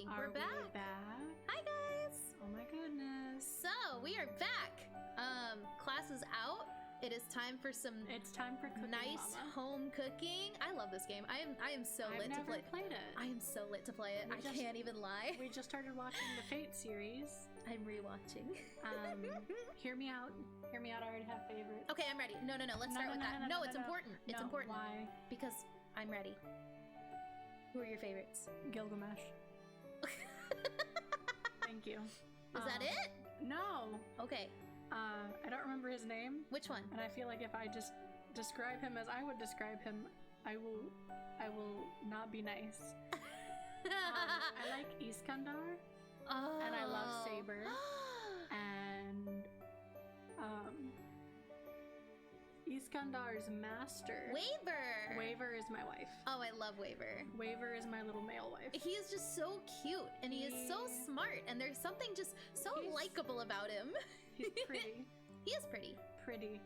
think we're back. We back? Hi guys! Oh my goodness. So, we are back. Class is out. It is time for some It's time for cooking, nice Mama. home cooking. I love this game. I am so lit to play. I've never played it. I am so lit to play it. I can't even lie. We just started watching the Fate series. I'm rewatching. Hear me out. Hear me out. I already have favorites. Okay, I'm ready. No, let's start with that. No, it's important. It's important. Why? Because I'm ready. Who are your favorites? Gilgamesh. Thank you. Is that it? No. Okay. I don't remember his name. Which one? And I feel like if I just describe him as I would describe him, I will not be nice. I like Iskandar. Oh. And I love Saber. And Iskandar's master. Waver! Waver is my wife. Oh, I love Waver. Waver is my little male wife. He is just so cute, and he is so smart, and there's something just so likable about him. He's pretty. He is pretty. Pretty.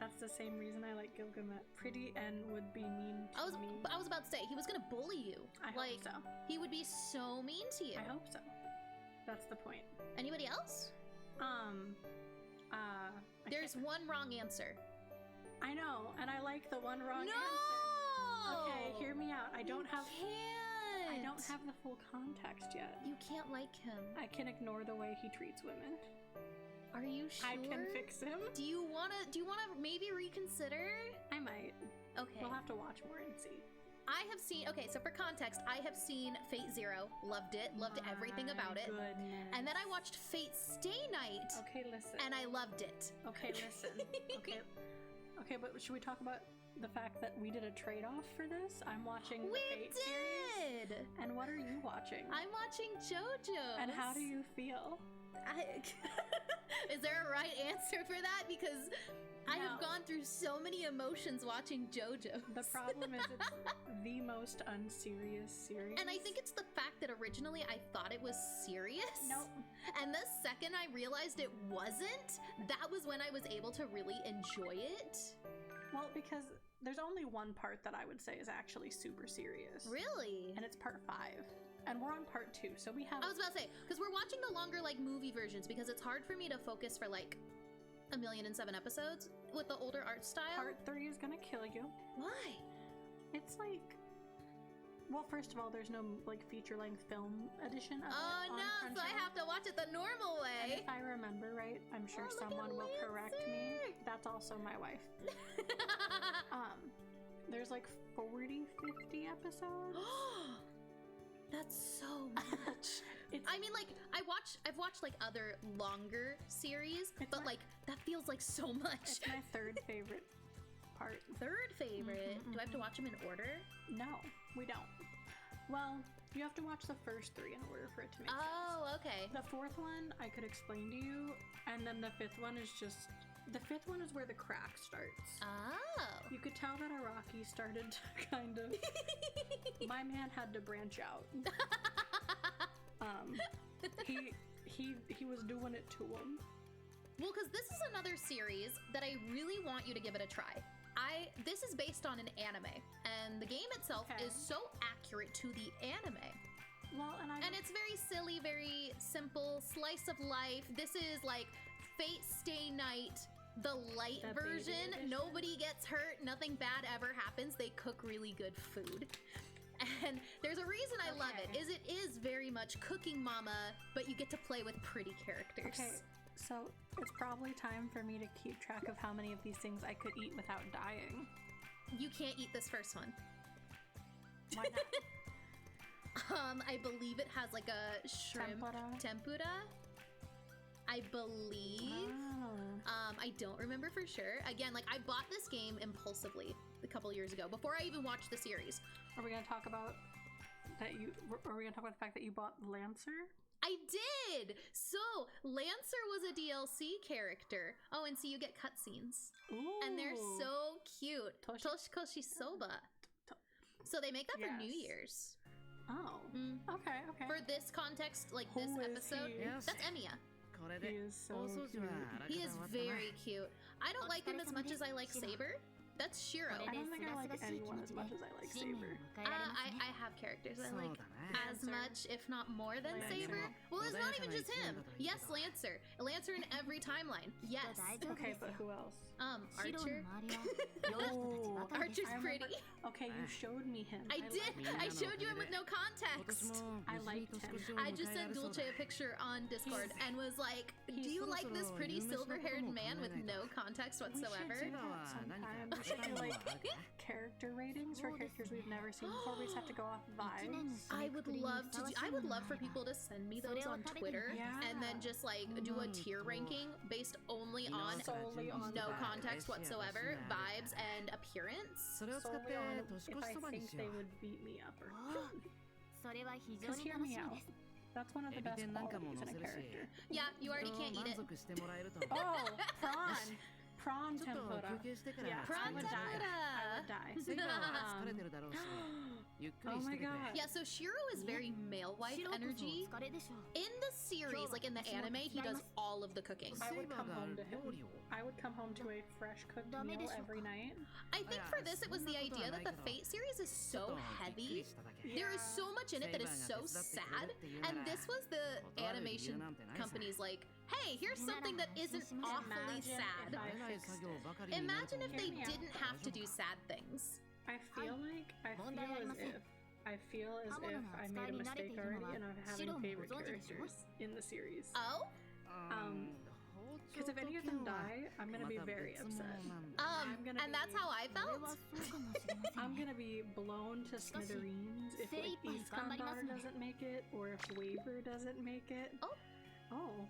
That's the same reason I like Gilgamesh. Pretty and would be mean to me. I was about to say, he was gonna bully you. I hope so. He would be so mean to you. I hope so. That's the point. Anybody else? There's one wrong answer. I know, and I like the one wrong answer. Okay, hear me out. I don't have the full context yet. You can't like him. I can ignore the way he treats women. Are you sure? I can fix him. Do you wanna maybe reconsider? I might. Okay. We'll have to watch more and see. I have seen, okay, so for context, I have seen Fate Zero, loved it, loved everything about it. Goodness. And then I watched Fate Stay Night. Okay, listen. And I loved it. Okay, listen. Okay, but should we talk about the fact that we did a trade-off for this? I'm watching the Fate series. And what are you watching? I'm watching JoJo. And how do you feel? Is there a right answer for that? Because I have gone through so many emotions watching JoJo. The problem is it's the most unserious series. And I think it's the fact that originally I thought it was serious. Nope. And the second I realized it wasn't, that was when I was able to really enjoy it. Well, because there's only one part that I would say is actually super serious. Really? And it's part 5. And we're on part 2, so we have... I was about to say, because we're watching the longer, like, movie versions, because it's hard for me to focus for, like, 1,000,007 episodes with the older art style. Part 3 is gonna kill you. Why? It's like... Well, first of all, there's no, like, feature-length film edition of it Oh, no, so I have to watch it the normal way. And if I remember right, I'm sure someone will correct me. That's also my wife. There's, like, 40, 50 episodes. That's so much. I mean, like, I've watched like other longer series, but like that feels like so much. It's my third favorite part. Third favorite? Do I have to watch them in order? No, we don't. Well, you have to watch the first 3 in order for it to make sense. Oh, okay. The 4th one I could explain to you, and then the 5th one is just... The 5th one is where the crack starts. Oh. You could tell that Araki started to kind of... My man had to branch out. He was doing it to him. Well, because this is another series that I really want you to give it a try. This is based on an anime, and the game itself is so accurate to the anime. Well, and it's very silly, very simple, slice of life. This is like Fate Stay Night, the light version. Nobody gets hurt, nothing bad ever happens. They cook really good food. And there's a reason I love it, is it is very much Cooking Mama, but you get to play with pretty characters. Okay, so it's probably time for me to keep track of how many of these things I could eat without dying. You can't eat this first one. Why not? I believe it has like a shrimp tempura. I believe. Oh. I don't remember for sure. Again, like I bought this game impulsively a couple years ago before I even watched the series. Are we gonna talk about that? Are we gonna talk about the fact that you bought Lancer? I did. So Lancer was a DLC character. Oh, and so you get cutscenes. Ooh. And they're so cute. Toshikoshi Soba. So they make that for New Year's. Oh. Okay. For this context, like this episode, that's Emiya. He is so cute. He is very cute. I don't like him as much as I like Saber. That's Shiro. I don't think I like anyone as much as I like Saber. I have characters I like as much, if not more than Lancer. Saber. Well, it's not even just him. Yes, Lancer. Lancer in every timeline. Yes. Okay, but who else? Archer. Oh, Archer's I remember- pretty. Okay, you showed me him. I did. liked I showed you him with no context. I liked him. I just sent Dulce a picture on Discord and was like, "Do you like this pretty silver-haired man with no context whatsoever?" We should do that sometime. We should do like character ratings for characters we've never seen before. We just have to go off vibes. I would love to. I would love for people to send me those on Twitter, Yeah. and then just like do a tier ranking based only on Solely on no vibes. context whatsoever, vibes and appearance. Solely on if I think they would beat me up or because hear me out. That's one of the best qualities in a character. Yeah, you already can't eat it. Oh, prawn tempura. Yeah, Prawn I would die. Oh my god. Yeah, so Shiro is very male wife energy. In the series, like in the anime, he does all of the cooking. I would come home to him. I would come home to a fresh cooked meal every night. I think for this, it was the idea that the Fate series is so heavy. There is so much in it that is so sad. And this was the animation company's like, hey, here's something that isn't awfully sad. Imagine if they didn't have to do sad things. I feel as if I made a mistake already and I'm having favorite characters in the series. Oh? Because if any of them die, I'm gonna be very upset. And that's how I felt? I'm gonna be blown to smithereens if like Eastcon daughter doesn't make it, or if Waver doesn't make it. Oh.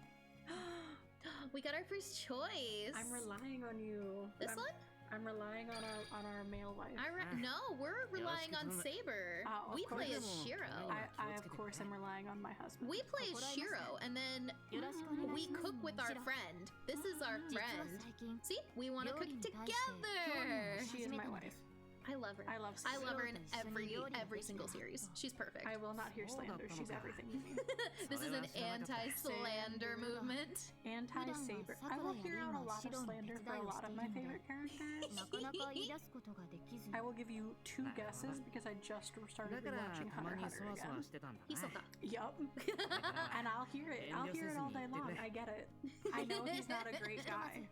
We got our first choice. I'm relying on you. This one? I'm relying on our male wife. No, we're relying on Saber. We play as Shiro. I of course am relying on my husband. We play as Shiro, and then we cook with our friend. This is our friend. See, we want to cook together. She is my wife. I love her. I love her in every single series. She's perfect. I will not hear slander. She's everything to me. This is an anti-slander movement. Anti-Saber. I will hear out a lot of slander for a lot of my favorite characters. I will give you 2 guesses because I just started rewatching Hunter x Hunter again. Hisoka. Yup. And I'll hear it. I'll hear it all day long. I get it. I know he's not a great guy.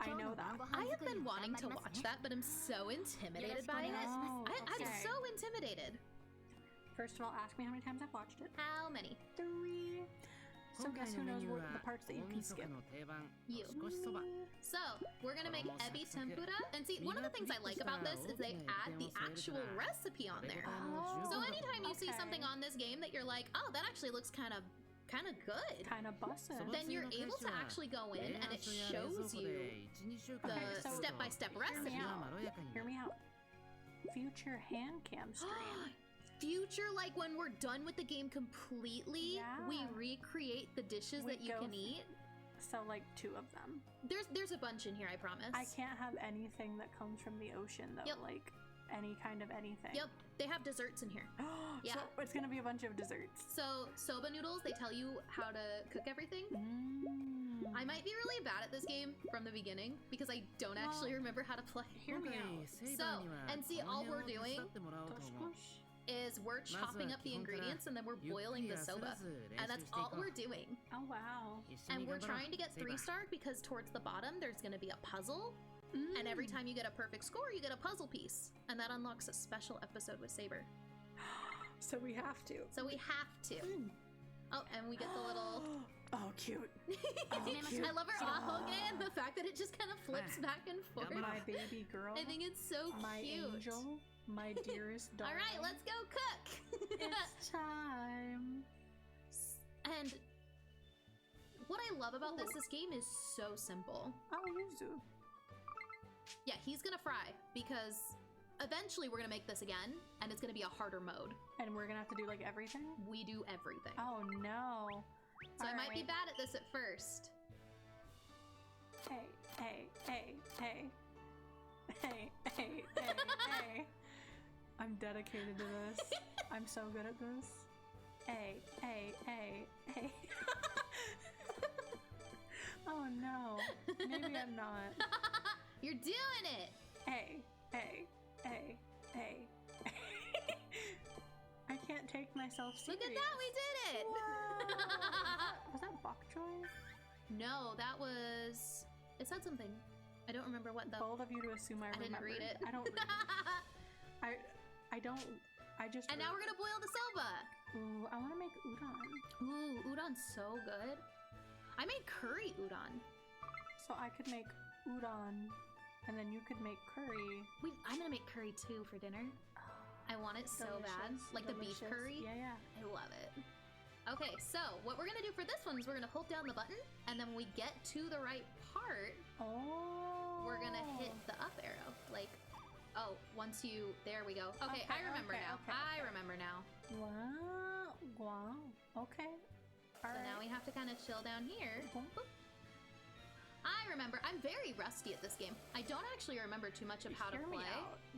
I know that. I have been wanting to watch that, but I'm so intimidated by it. I'm so intimidated. First of all, ask me how many times I've watched it. How many? 3. So guess who knows what the parts that you can skip? You. So, we're gonna make ebi tempura. And see, one of the things I like about this is they add the actual recipe on there. So anytime you see something on this game that you're like, oh, that actually looks kind of good. Kind of bussin'. Then you're able to actually go in and it shows you the step-by-step recipe. Hear me out. Future hand cam stream. Future, like when we're done with the game completely, we recreate the dishes that you can eat. So like 2 of them. There's a bunch in here, I promise. I can't have anything that comes from the ocean though. Yep. Like any kind of anything. Yep, they have desserts in here. Yeah. So it's gonna be a bunch of desserts. So soba noodles, they tell you how to cook everything. I might be really bad at this game from the beginning because I don't actually remember how to play. Hear me out. So, and see, all we're doing is we're chopping up the ingredients and then we're boiling the soba. And that's all we're doing. Oh wow. And we're trying to get 3-star because towards the bottom there's gonna be a puzzle. And every time you get a perfect score, you get a puzzle piece. And that unlocks a special episode with Saber. So we have to. Oh, and we get the little... Oh, cute. I love her ahoge and the fact that it just kind of flips back and forth. My baby girl. I think it's so my cute. My angel. My dearest darling. All right, let's go cook. It's time. And what I love about this game is so simple. Oh, Yuzu. Yeah, he's gonna fry because eventually we're gonna make this again and it's gonna be a harder mode. And we're gonna have to do like everything? We do everything. Oh no. So I might be bad at this at first. Hey. I'm dedicated to this. I'm so good at this. Hey. Oh no. Maybe I'm not. You're doing it. Hey. A. I can't take myself serious. Look at that, we did it! Was that bok choy? No, that was... It said something. I don't remember what the... Bold of you to assume I remember. didn't read it. I don't read it. I just... And now we're gonna boil the soba! Ooh, I want to make udon. Ooh, udon's so good. I made curry udon. So I could make udon, and then you could make curry. Wait, I'm gonna make curry too for dinner. I want it so bad. Like the beef curry. Yeah. I love it. Okay, so what we're gonna do for this one is we're gonna hold down the button, and then when we get to the right part, we're gonna hit the up arrow. Like, oh, once you, there we go. Okay, I remember now. I remember now. Wow. Okay. So now we have to kind of chill down here. Boop. I remember. I'm very rusty at this game. I don't actually remember too much of how to play.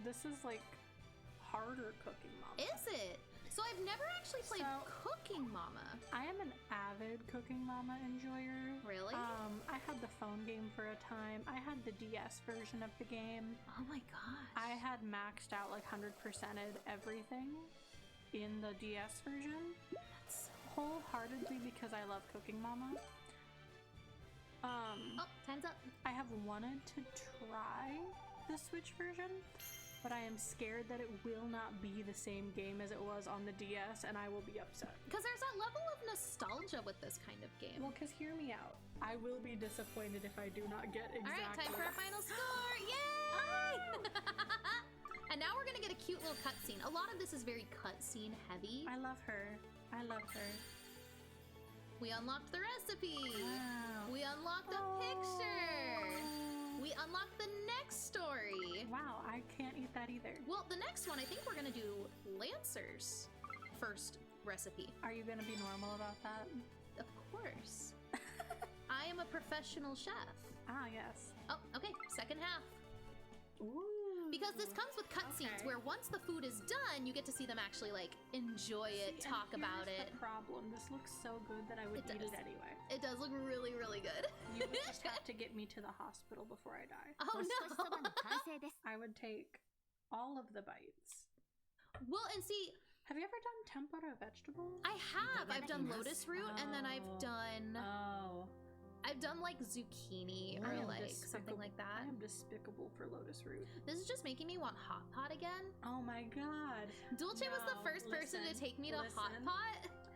This is like harder Cooking Mama. Is it? So I've never actually played Cooking Mama. I am an avid Cooking Mama enjoyer. Really? I had the phone game for a time. I had the DS version of the game. Oh my gosh. I had maxed out like 100%ed everything in the DS version. That's so wholeheartedly because I love Cooking Mama. Oh, time's up. I have wanted to try the Switch version, but I am scared that it will not be the same game as it was on the DS, and I will be upset. Because there's that level of nostalgia with this kind of game. Well, because hear me out. I will be disappointed if I do not get exactly. Alright, time for our final score! Yay! And now we're gonna get a cute little cutscene. A lot of this is very cutscene heavy. I love her. I love her. We unlocked the recipe! Wow. We unlocked a picture! We unlocked the next story! Wow, I can't eat that either. Well, the next one, I think we're gonna do Lancer's first recipe. Are you gonna be normal about that? Of course. I am a professional chef. Ah, yes. Oh, okay, second half. Ooh. Because this comes with cutscenes where once the food is done, you get to see them actually like enjoy it, talk about it. The problem. This looks so good that I would eat it anyway. It does look really, really good. You would just have to get me to the hospital before I die. Oh no! I would take all of the bites. Well, and see, have you ever done tempura vegetables? I have. I've done lotus root, and then I've done like zucchini or like something like that. I am despicable for lotus root. This is just making me want hot pot again. Oh my god. Dulce was the first person to take me to hot pot.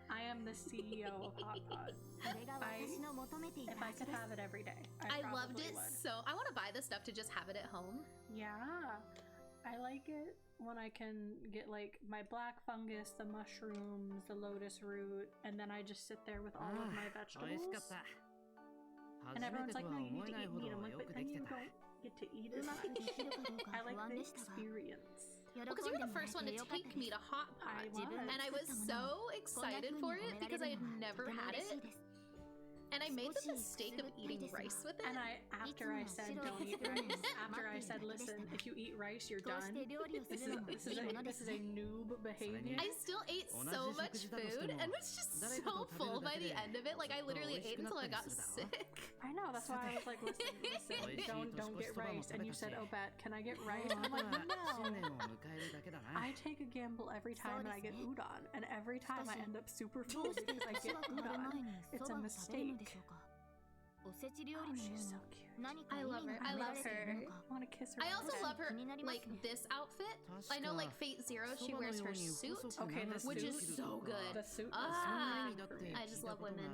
I am the CEO of hot pot. If I could have it every day, I loved it so. I want to buy this stuff to just have it at home. Yeah. I like it when I can get like my black fungus, the mushrooms, the lotus root, and then I just sit there with all of my vegetables. And everyone's like, no, you need to eat meat. I'm like, but then you don't get to eat it. I like the experience. Well, because you were the first one to take me to hot pot, and I was so excited for it because I had never had it. And I made the mistake of eating rice with it. And after I said don't eat rice, after I said, listen, if you eat rice, you're done. This is a noob behavior. I still ate so much food and was just so full by the end of it. Like I literally ate until I got sick. I know, that's why I was like, listen, don't get rice. And you said, oh, Bet, can I get rice? I'm like, no. I take a gamble every time and I get udon, and every time I end up super full because I get udon. It's a mistake. Oh, she's so cute. I love her. I love her. I want to kiss her. I also love her, like, this outfit. I know, like, Fate Zero, she wears her suit, which is so good. The suit I just love women.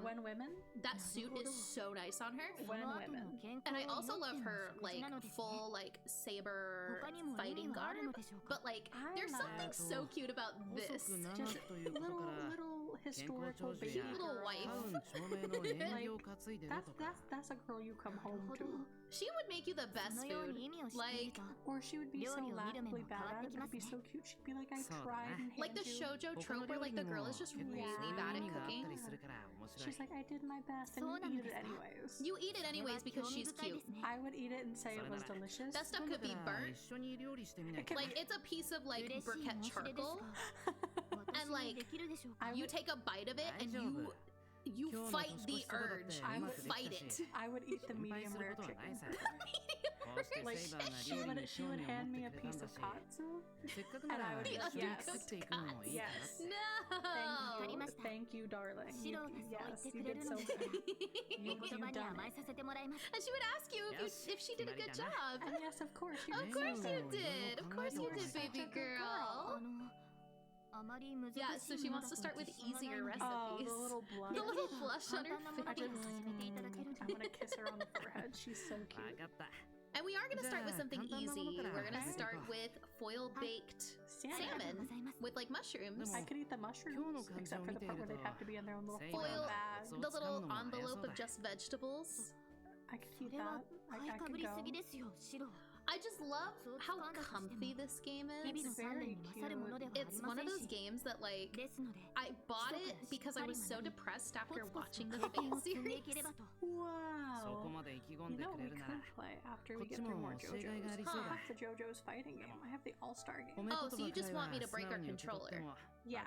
When women? That suit is so nice on her. When women. And I also love her, like, full, like, saber fighting garb. But, like, there's something so cute about this. Just little historical baby little wife. That's a girl you come home to. She would make you the best food. Like, or she would be so laughably bad at it, but it'd be so cute. She'd be like, I tried and like the shoujo trope where like the girl is just really bad at cooking. She's like, I did my best, and you eat it anyways. You eat it anyways because she's cute. I would eat it and say it was delicious. That stuff could be burnt. Like, it's a piece of like briquette charcoal. And like, you take a bite of it and you fight the urge. You fight it. I would eat the medium rare chicken. Like, she would hand me a piece of katsu, and I would just, yes. Yes. No! Thank you, darling. Yes, you did so good. You done it. And she would ask you if she did a good job. And yes, of course you Of did. course you did. Of course you did, baby girl. Yeah, so she wants to start with easier recipes. Oh, the little blush. The little blush on her face. I'm gonna kiss her on the forehead. She's so cute. And we are going to start with something easy. We're going to start with foil-baked salmon with like mushrooms. I could eat the mushrooms, except for the part where they'd have to be in their own little Foil, bag. the little envelope of just vegetables. I could eat that. I could go. I just love how comfy this game is. It's very cute. It's one of those games that, like, I bought it because I was so depressed after watching the Fate series. Wow. You know, we could play after we get through more JoJo's. Huh. I have the JoJo's fighting game. I have the All-Star game. Oh, so you just want me to break our controller? Yeah.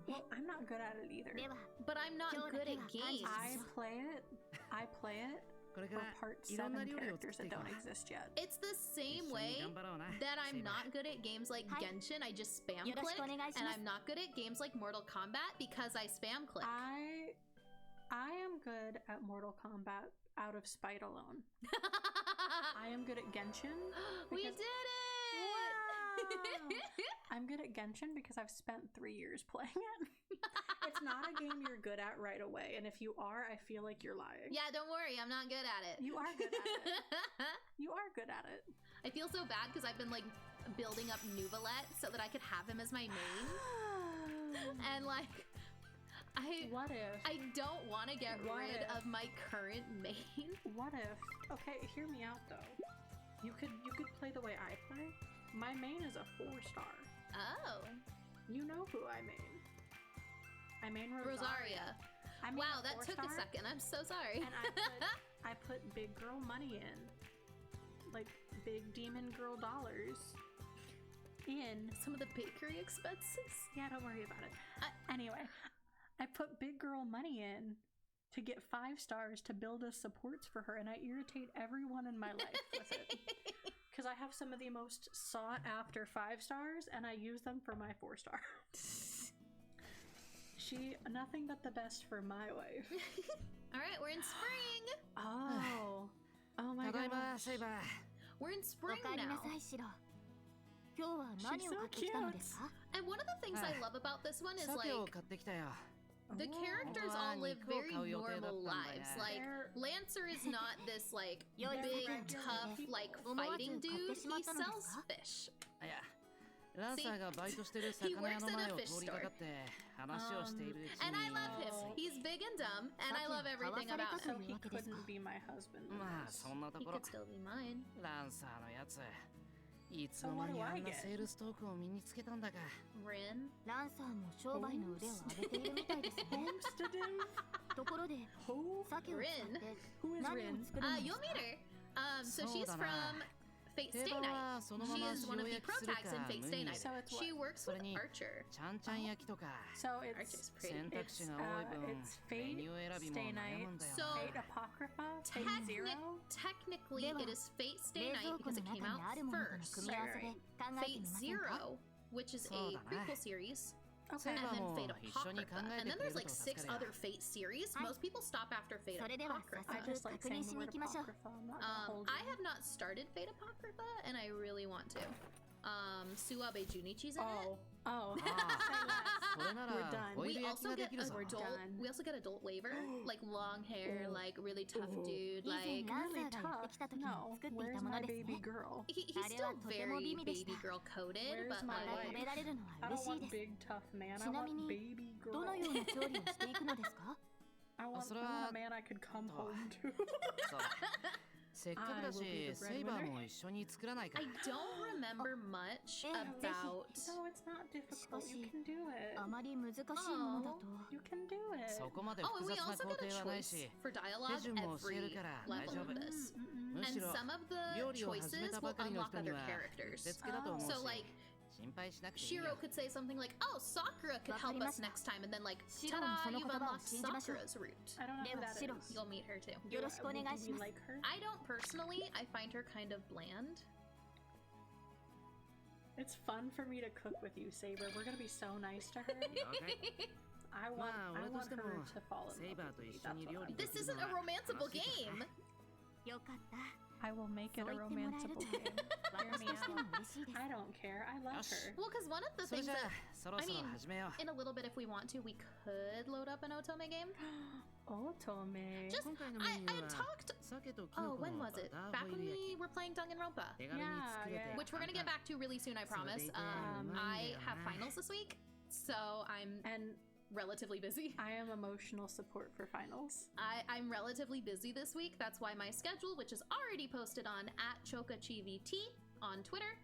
Well, I'm not good at it either. But I'm not good at games. I play it for part 7 characters that don't exist yet. It's the same way that I'm not good at games like Genshin. I just spam click, and I'm not good at games like Mortal Kombat because I spam click. I am good at Mortal Kombat out of spite alone. I am good at Genshin. We did it! Wow. I'm good at Genshin because I've spent 3 years playing it. It's not a game you're good at right away, and if you are, I feel like you're lying. Yeah, don't worry, I'm not good at it. You are good at it. You are good at it. I feel so bad because I've been like building up Nuvalet so that I could have him as my main. And like, what if I don't want to get rid of my current main? What if? Okay, hear me out though. You could play the way I play. My main is a 4-star. Oh. You know who I main. I main Rosaria. Wow, that took a second. I'm so sorry. And I put big girl money in. Like big demon girl dollars in some of the bakery expenses. Yeah, don't worry about it. Anyway, I put big girl money in to get 5 stars to build us supports for her, and I irritate everyone in my life with it. Because I have some of the most sought after 5 stars, and I use them for my 4-star. Nothing but the best for my wife. Alright, we're in spring! Oh my god. We're in spring now. She's so cute. And one of the things I love about this one is like the characters all live very normal lives. Like Lancer is not this like big tough like fighting dude. He sells fish. See, he works at a fish store. And I love him. He's big and dumb, and I love everything about him. So he couldn't be my husband. He could still be mine. So what do I get? Rin. Rin. Who is Rin? You'll meet her. So she's from Fate Stay Night. She is one of the pro tags in Fate Stay Night. So she works with Archer. So it's pretty. It's Fate Stay Night. So Fate Apocrypha. Fate Zero. Technically, it is Fate Stay Night because it came out first. Fate Zero, which is a prequel series. Okay. And then Fate Apocrypha. And then there's like 6 other Fate series. Most people stop after Fate Apocrypha. I just like saying the word Apocrypha. I have not started Fate Apocrypha, and I really want to. Suabe Junichi's in it. Oh. We're done. We also get adult waiver, like long hair, like really tough dude, like really tough. No, where's my baby girl? He's still very baby girl coded, Where's but my like wife? I don't want big tough man. I want baby girl. I want a man I could come home to. I don't remember much about. No, it's not difficult. You can do it. You can do it. Oh, and we also get a choice for dialogue every level of this. And some of the choices will unlock other characters. So like, Shiro could say something like, "Oh, Sakura could help us next time," and then like, ta-da, you've unlocked Sakura's route. I don't know who that is. You'll meet her too. Do we like her? I don't personally. I find her kind of bland. It's fun for me to cook with you, Saber. We're gonna be so nice to her. I want her to fall in love with me. That's what I This isn't a romanceable game. I will make it a romanceable game. Hear me out. I don't care. I love her. Well, because one of the things that, I mean, in a little bit if we want to, we could load up an Otome game. Otome. Just, I had talked, oh, when was it? Back when we were playing Danganronpa. Yeah. Which we're going to get back to really soon, I promise. I have finals this week, so I'm relatively busy. I am emotional support for finals. I'm relatively busy this week. That's why my schedule, which is already posted on @choca-chiivtxx on Twitter,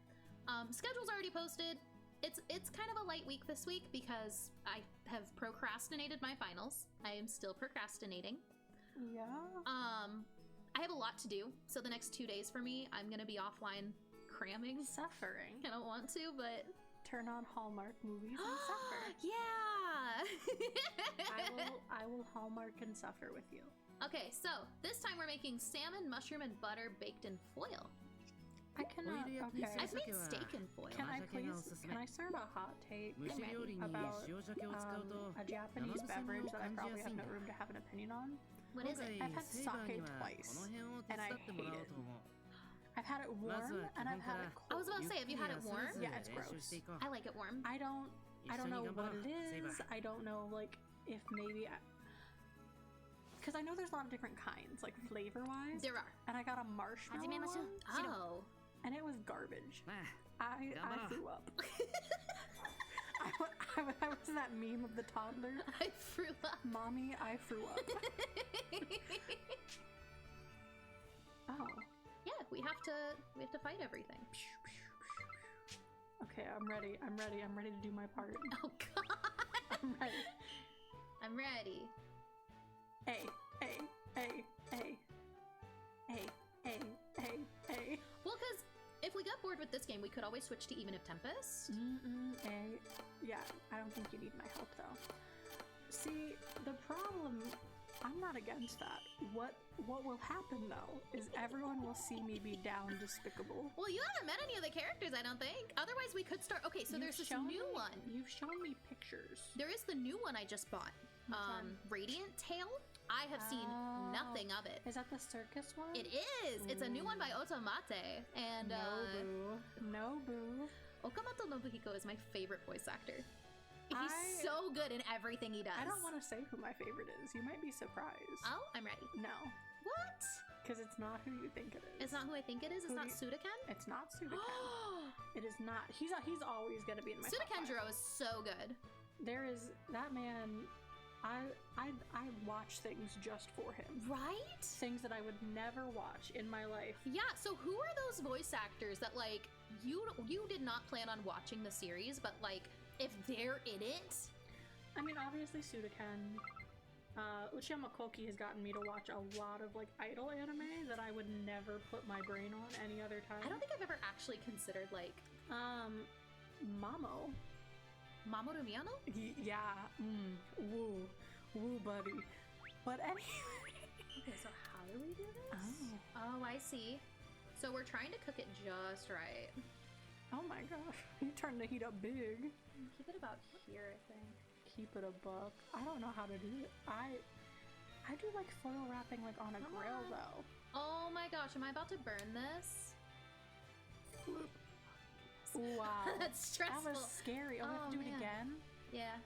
schedule's already posted. It's kind of a light week this week because I have procrastinated my finals. I am still procrastinating. Yeah. I have a lot to do, so the next 2 days for me, I'm gonna be offline cramming. Suffering. I don't want to, but turn on Hallmark movies and suffer. Yeah. I will Hallmark and suffer with you. Okay, so this time we're making salmon, mushroom, and butter baked in foil. I cannot. Okay. I've made steak in foil. Can I serve a hot take about a Japanese beverage that I probably have no room to have an opinion on? What is it? I've had sake twice, and I hate it. I've had it warm, and I've had it cold. I was about to say, have you had it warm? Yeah, it's gross. I like it warm. I don't know what it is. I don't know, like, if maybe because I know there's a lot of different kinds, like flavor-wise. There are. And I got a marshmallow one. Oh. And it was garbage. I threw up. I was that meme of the toddler. I threw up. Mommy, I threw up. Oh. Yeah, we have to fight everything. Okay, I'm ready. I'm ready to do my part. Oh god. I'm ready. I'm ready. Well, because if we got bored with this game, we could always switch to Even if Tempest. Yeah, I don't think you need my help though. See, the problem, I'm not against that. What will happen though is everyone will see me be down despicable. Well, you haven't met any of the characters, I don't think. Otherwise, we could start. Okay, so there's this new one. You've shown me pictures. There is the new one I just bought. Radiant Tail. I have seen nothing of it. Is that the circus one? It is. It's a new one by Otomate. And Nobu. Okamoto Nobuhiko is my favorite voice actor. He's so good in everything he does. I don't want to say who my favorite is. You might be surprised. Oh, I'm ready. No. What? Because it's not who you think it is. It's not who I think it is? It's not Sudaken? It's not Sudaken. It is not. He's always going to be in my top 5. Sudakenjiro is so good. There is that man. I watch things just for him. Right? Things that I would never watch in my life. Yeah, so who are those voice actors that, like, you did not plan on watching the series, but, like, if they're in it? I mean, obviously Sudaken. Uchiyama Koki has gotten me to watch a lot of, like, idol anime that I would never put my brain on any other time. I don't think I've ever actually considered, like... Mamo. Mamoru Miyano? Yeah. Woo, buddy. But anyway. Okay, so how do we do this? Oh, I see. So we're trying to cook it just right. Oh my gosh. You turned the heat up big. Keep it about here, I think. Keep it a buck. I don't know how to do it. I do like foil wrapping like on a grill though. Oh my gosh, am I about to burn this? Wow. That's stressful. That was scary. Oh, we have to do it again? Yeah.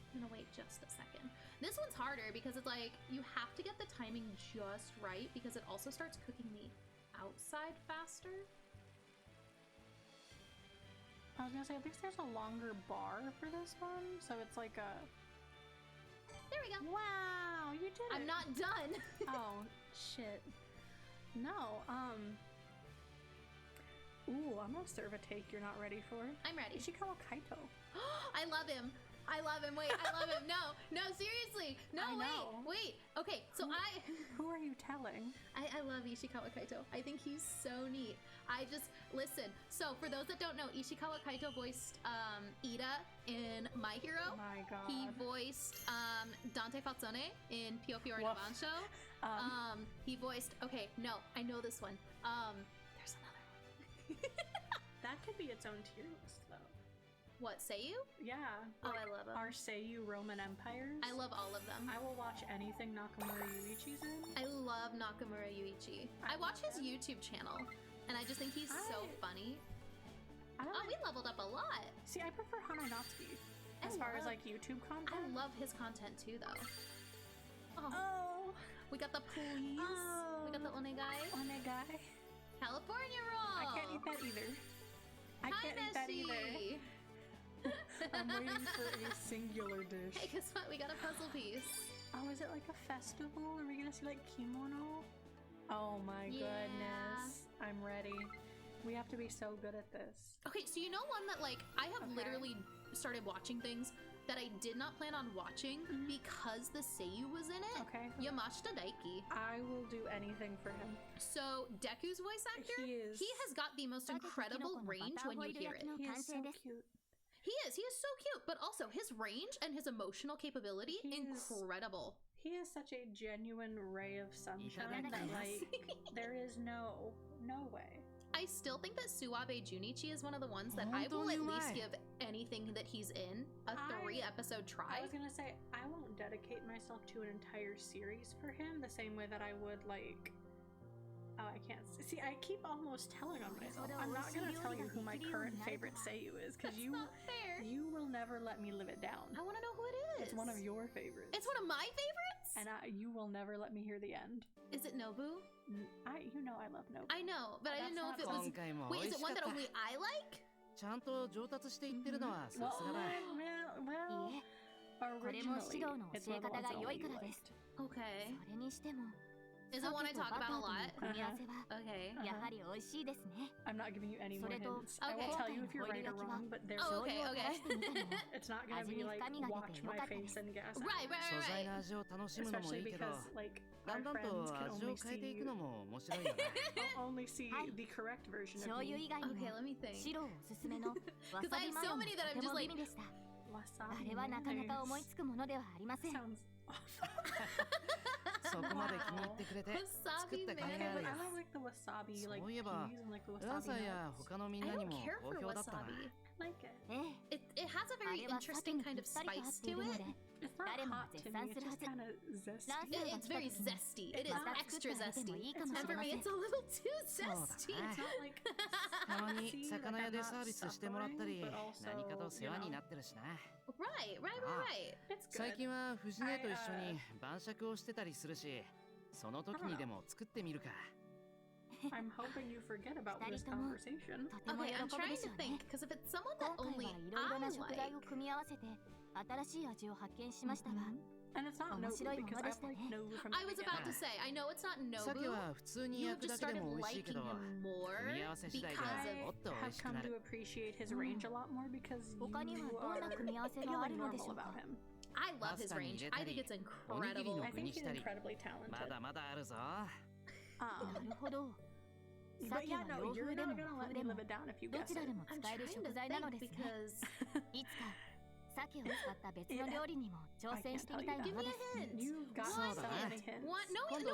I'm gonna wait just a second. This one's harder because it's like, you have to get the timing just right because it also starts cooking the outside faster. I was gonna say, at least there's a longer bar for this one, so it's like a... There we go. Wow, you did it. I'm not done. Oh, shit. No, Ooh, I'm gonna serve a take you're not ready for. I'm ready. Ishikawa Kaito. I love him. I love him. Wait, I love him. No, seriously. No, wait. Okay, so Who are you telling? telling. I love Ishikawa Kaito. I think he's so neat. Listen, so for those that don't know, Ishikawa Kaito voiced Ida in My Hero. Oh my god. He voiced Dante Falzone in Pio Fiore no Bancho. He voiced, okay, no, I know this one. There's another one. That could be its own tier list, though. What, Seiyu? Yeah. Oh, I love them. Our Seiyu Roman Empires. I love all of them. I will watch anything Nakamura Yuichi's in. I love Nakamura Yuichi. I watch his YouTube channel, and I just think he's so funny. We leveled up a lot. See, I prefer Hananatsuki as far as like YouTube content. I love his content too, though. Oh. We got the police. Oh. We got the onegai. Onegai. California roll. I can't eat that either. I can't eat that either. I'm waiting for a singular dish. Hey, guess what? We got a puzzle piece. Oh, is it like a festival? Are we gonna see like kimono? Oh my goodness. I'm ready. We have to be so good at this. Okay, so you know one that like I have literally started watching things that I did not plan on watching because the Seiyu was in it. Okay. Yamashita Daiki. I will do anything for him. So Deku's voice actor, He has got the most incredible range when you hear it. He is so cute. He is so cute, but also his range and his emotional capability, incredible. He is such a genuine ray of sunshine that like there is no way. I still think that Suabe Junichi is one of the ones that I will at least give anything that he's in a 3-episode try. I was gonna say, I won't dedicate myself to an entire series for him the same way that I would like... Oh, I can't see. I keep almost telling on myself. I'm not gonna tell you who my current favorite Seiyu is because not fair. You will never let me live it down. I want to know who it is. It's one of your favorites. It's one of my favorites. And you will never let me hear the end. Is it Nobu? You know I love Nobu. I know, but I didn't know if it was. Wait, is it one that only I like? Well, originally, it's one of the ones that only you liked. Okay. Is it one I talk about a lot? Okay. I'm not giving you any more hints. I will tell you if you're right or wrong, but there's okay. It's not gonna be like watch my face and guess. Right. Especially because like our friends can only see the correct version of me. Okay, let me think. Because I have so many that I'm just like. Wasabi. Sounds Wasabi man. I don't like the wasabi like peas and like the wasabi nuts. I don't care for wasabi. I like it. It has a very interesting kind of spice to it. It's not hot to me, it's just kind of zesty. It's very zesty. It is extra zesty. And for me, it's a little too zesty. It's not like sassy, like I'm not suffering, but also, you know. Right. It's good. 最近は藤根と一緒に晩酌をしてたりするし、その時にでも作ってみるか。I'm hoping you forget about this conversation. Okay, I'm trying to think, because if it's someone that only I like... And it's not Nobu, because I like Nobu from the I was about to say, I know it's not Nobu. You've just started liking him more because I've come to appreciate his range a lot more because you are feeling normal about him. I love his range. I think it's incredible. I think he's incredibly talented. But yeah, no, you're not gonna let me live it down if you guess it. I'm trying to think because... I can't tell you that. Give me a hint. You've got so many hints. What? No, you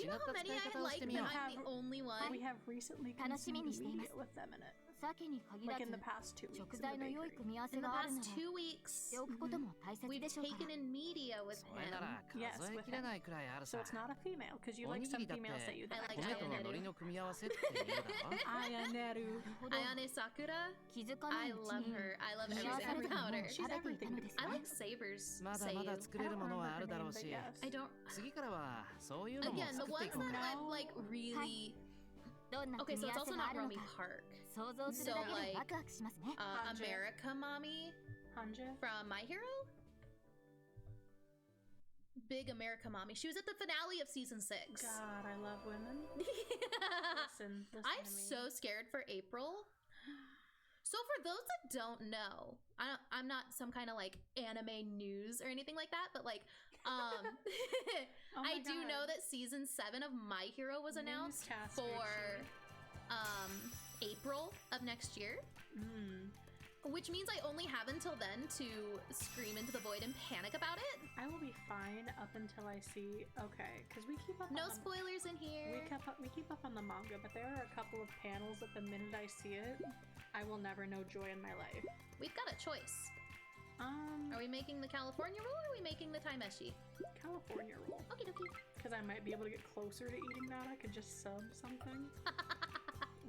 know how many I like, but I'm the only one. We have recently consumed meat with them in it. Like in the past 2 weeks. In the past 2 weeks, we've taken in media with him. Yes, with him. So it's not a female, because you like some females that you I like Ayaneru. Ayane Sakura. I love her. I love everything about her. She's everything to me. I like Saber'sまだまだ作れるものはあるだろうし、 I don't... 次からはそういうのも Again, the 作ってい ones こう that か。 I'm like really... Okay, so it's also not Romy Park. So like, America Mommy Hanja? from My Hero? Big America Mommy. She was at the finale of season 6. God, I love women. Listen I'm to me. so scared for April. So for those that don't know, I'm not some kind of like anime news or anything like that, but like Um, Oh my I do God. know that season 7 of My Hero was announced Newscaster for shit. April of next year, which means I only have until then to scream into the void and panic about it. I will be fine up until I see. Okay, because we keep up. No on the, spoilers in here. we keep up on the manga, but there are a couple of panels that the minute I see it, I will never know joy in my life. We've got a choice. Are we making the California roll or are we making the Taimeshi? California roll. Okie dokie. Because I might be able to get closer to eating that. I could just sub something.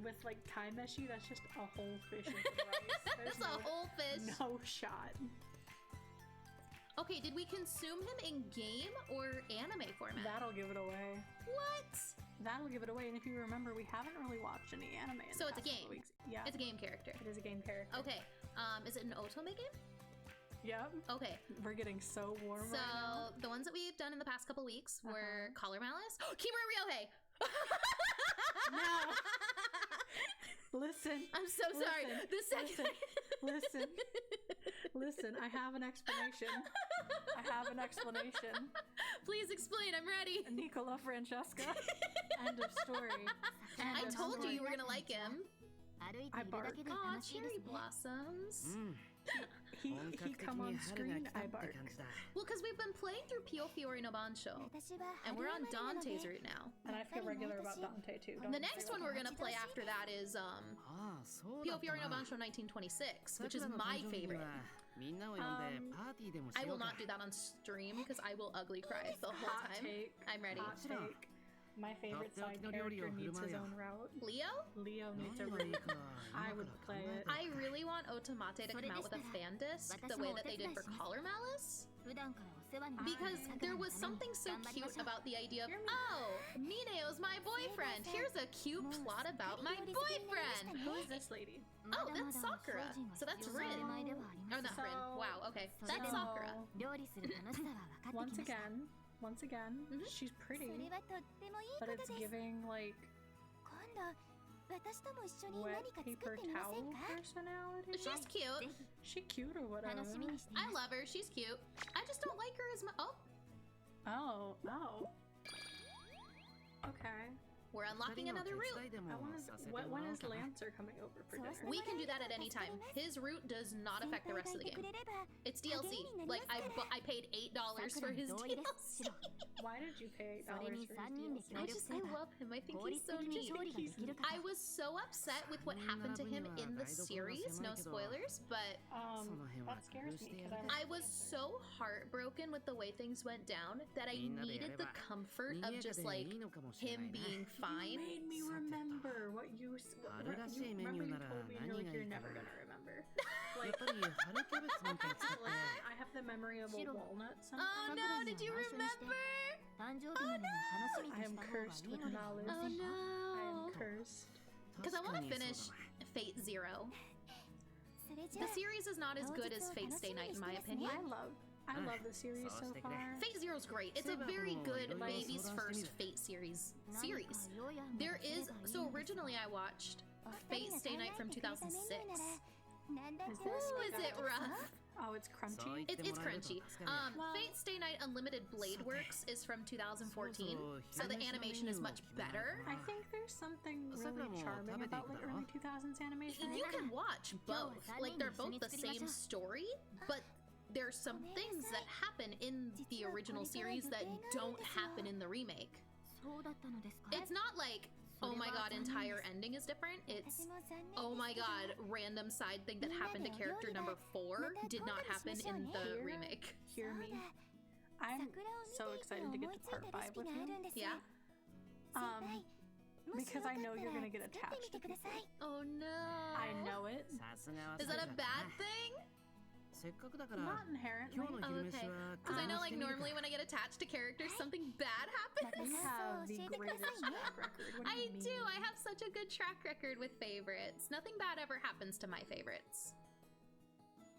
With like Taimeshi, that's just a whole fish with rice. That's a whole fish. No shot. Okay, did we consume him in game or anime format? That'll give it away. What? That'll give it away. And if you remember, we haven't really watched any anime in So the it's a past game. couple weeks. Yeah. It's a game character. It is a game character. Okay. Is it an otome game? Yep. Okay. We're getting so warm So right now. the ones that we've done in the past couple weeks were Collar Malice, Kimura Ryohei. No. Listen. I'm so sorry. Listen, The second. Listen, I have an explanation. Please explain. I'm ready. Nicola Francesca. End of story. End I of told you story. you were gonna like him. I bark. Aw, cherry blossoms. He come on screen, I bark. Well, because we've been playing through Pio Fiore no Bansho, and we're on Dante's route now. And I feel regular about Dante too. Don't The you next say one that? we're gonna play after that is Pio Fiore no Bansho 1926, which is my favorite. I will not do that on stream because I will ugly cry the whole Hot time. take. I'm ready. Hot take. My favorite side character needs his own route. Leo? Leo needs a route. I would play it. I really want Otomate to come out with a fan disc the way that they did for Collar Malice. Because there was something so cute about the idea of, oh, Mineo's my boyfriend. Here's a cute plot about my boyfriend. Who is this lady? Oh, that's Sakura. So that's Rin. Or not Rin. Wow, okay. That's Sakura. Once again, she's pretty, but it's giving like wet paper towel personality. She's cute. She cute or whatever. I love her. She's cute. I just don't like her as much. Oh, Oh. Okay. we're unlocking another route. When is Lancer coming over for dinner? We can do that at any time. His route does not affect the rest of the game. It's DLC. Like, I paid $8 for his DLC. Why did you pay $8 for his DLC? I love him. I think he's so neat. I was so upset with what happened to him in the series. No spoilers, but that scares me. I was so heartbroken with the way things went down that I needed the comfort of just like him being fine. You made me remember what you remember you told me and you're like, you're never gonna remember. Like, I have the memory of a walnut sometimes. Oh no, did you remember? I am cursed with knowledge. Oh no. I am cursed. Because I want to finish Fate Zero. The series is not as good as Fate Stay Night in my opinion. I love the series so far. Fate Zero's great. It's a very good baby's first Fate series. There is, so originally I watched Fate Stay Night from 2006. Ooh, is it rough? Oh, it's crunchy. It's crunchy. Fate Stay Night Unlimited Blade Works is from 2014, so the animation is much better. I think there's something really charming about like early 2000s animation. You can watch both. Like, they're both the same story, but there's some things that happen in the original series that don't happen in the remake. It's not like, oh my god, entire ending is different. It's, oh my god, random side thing that happened to character number 4 did not happen in the remake. Hear me. I'm so excited to get to part 5 with you. Yeah? Because I know you're gonna get attached to people. Oh no. I know it. Is that a bad thing? Not inherently. Oh, okay. Because I know, like, normally when I get attached to characters, something bad happens. You have the greatest track record. What do you mean? I have such a good track record with favorites. Nothing bad ever happens to my favorites.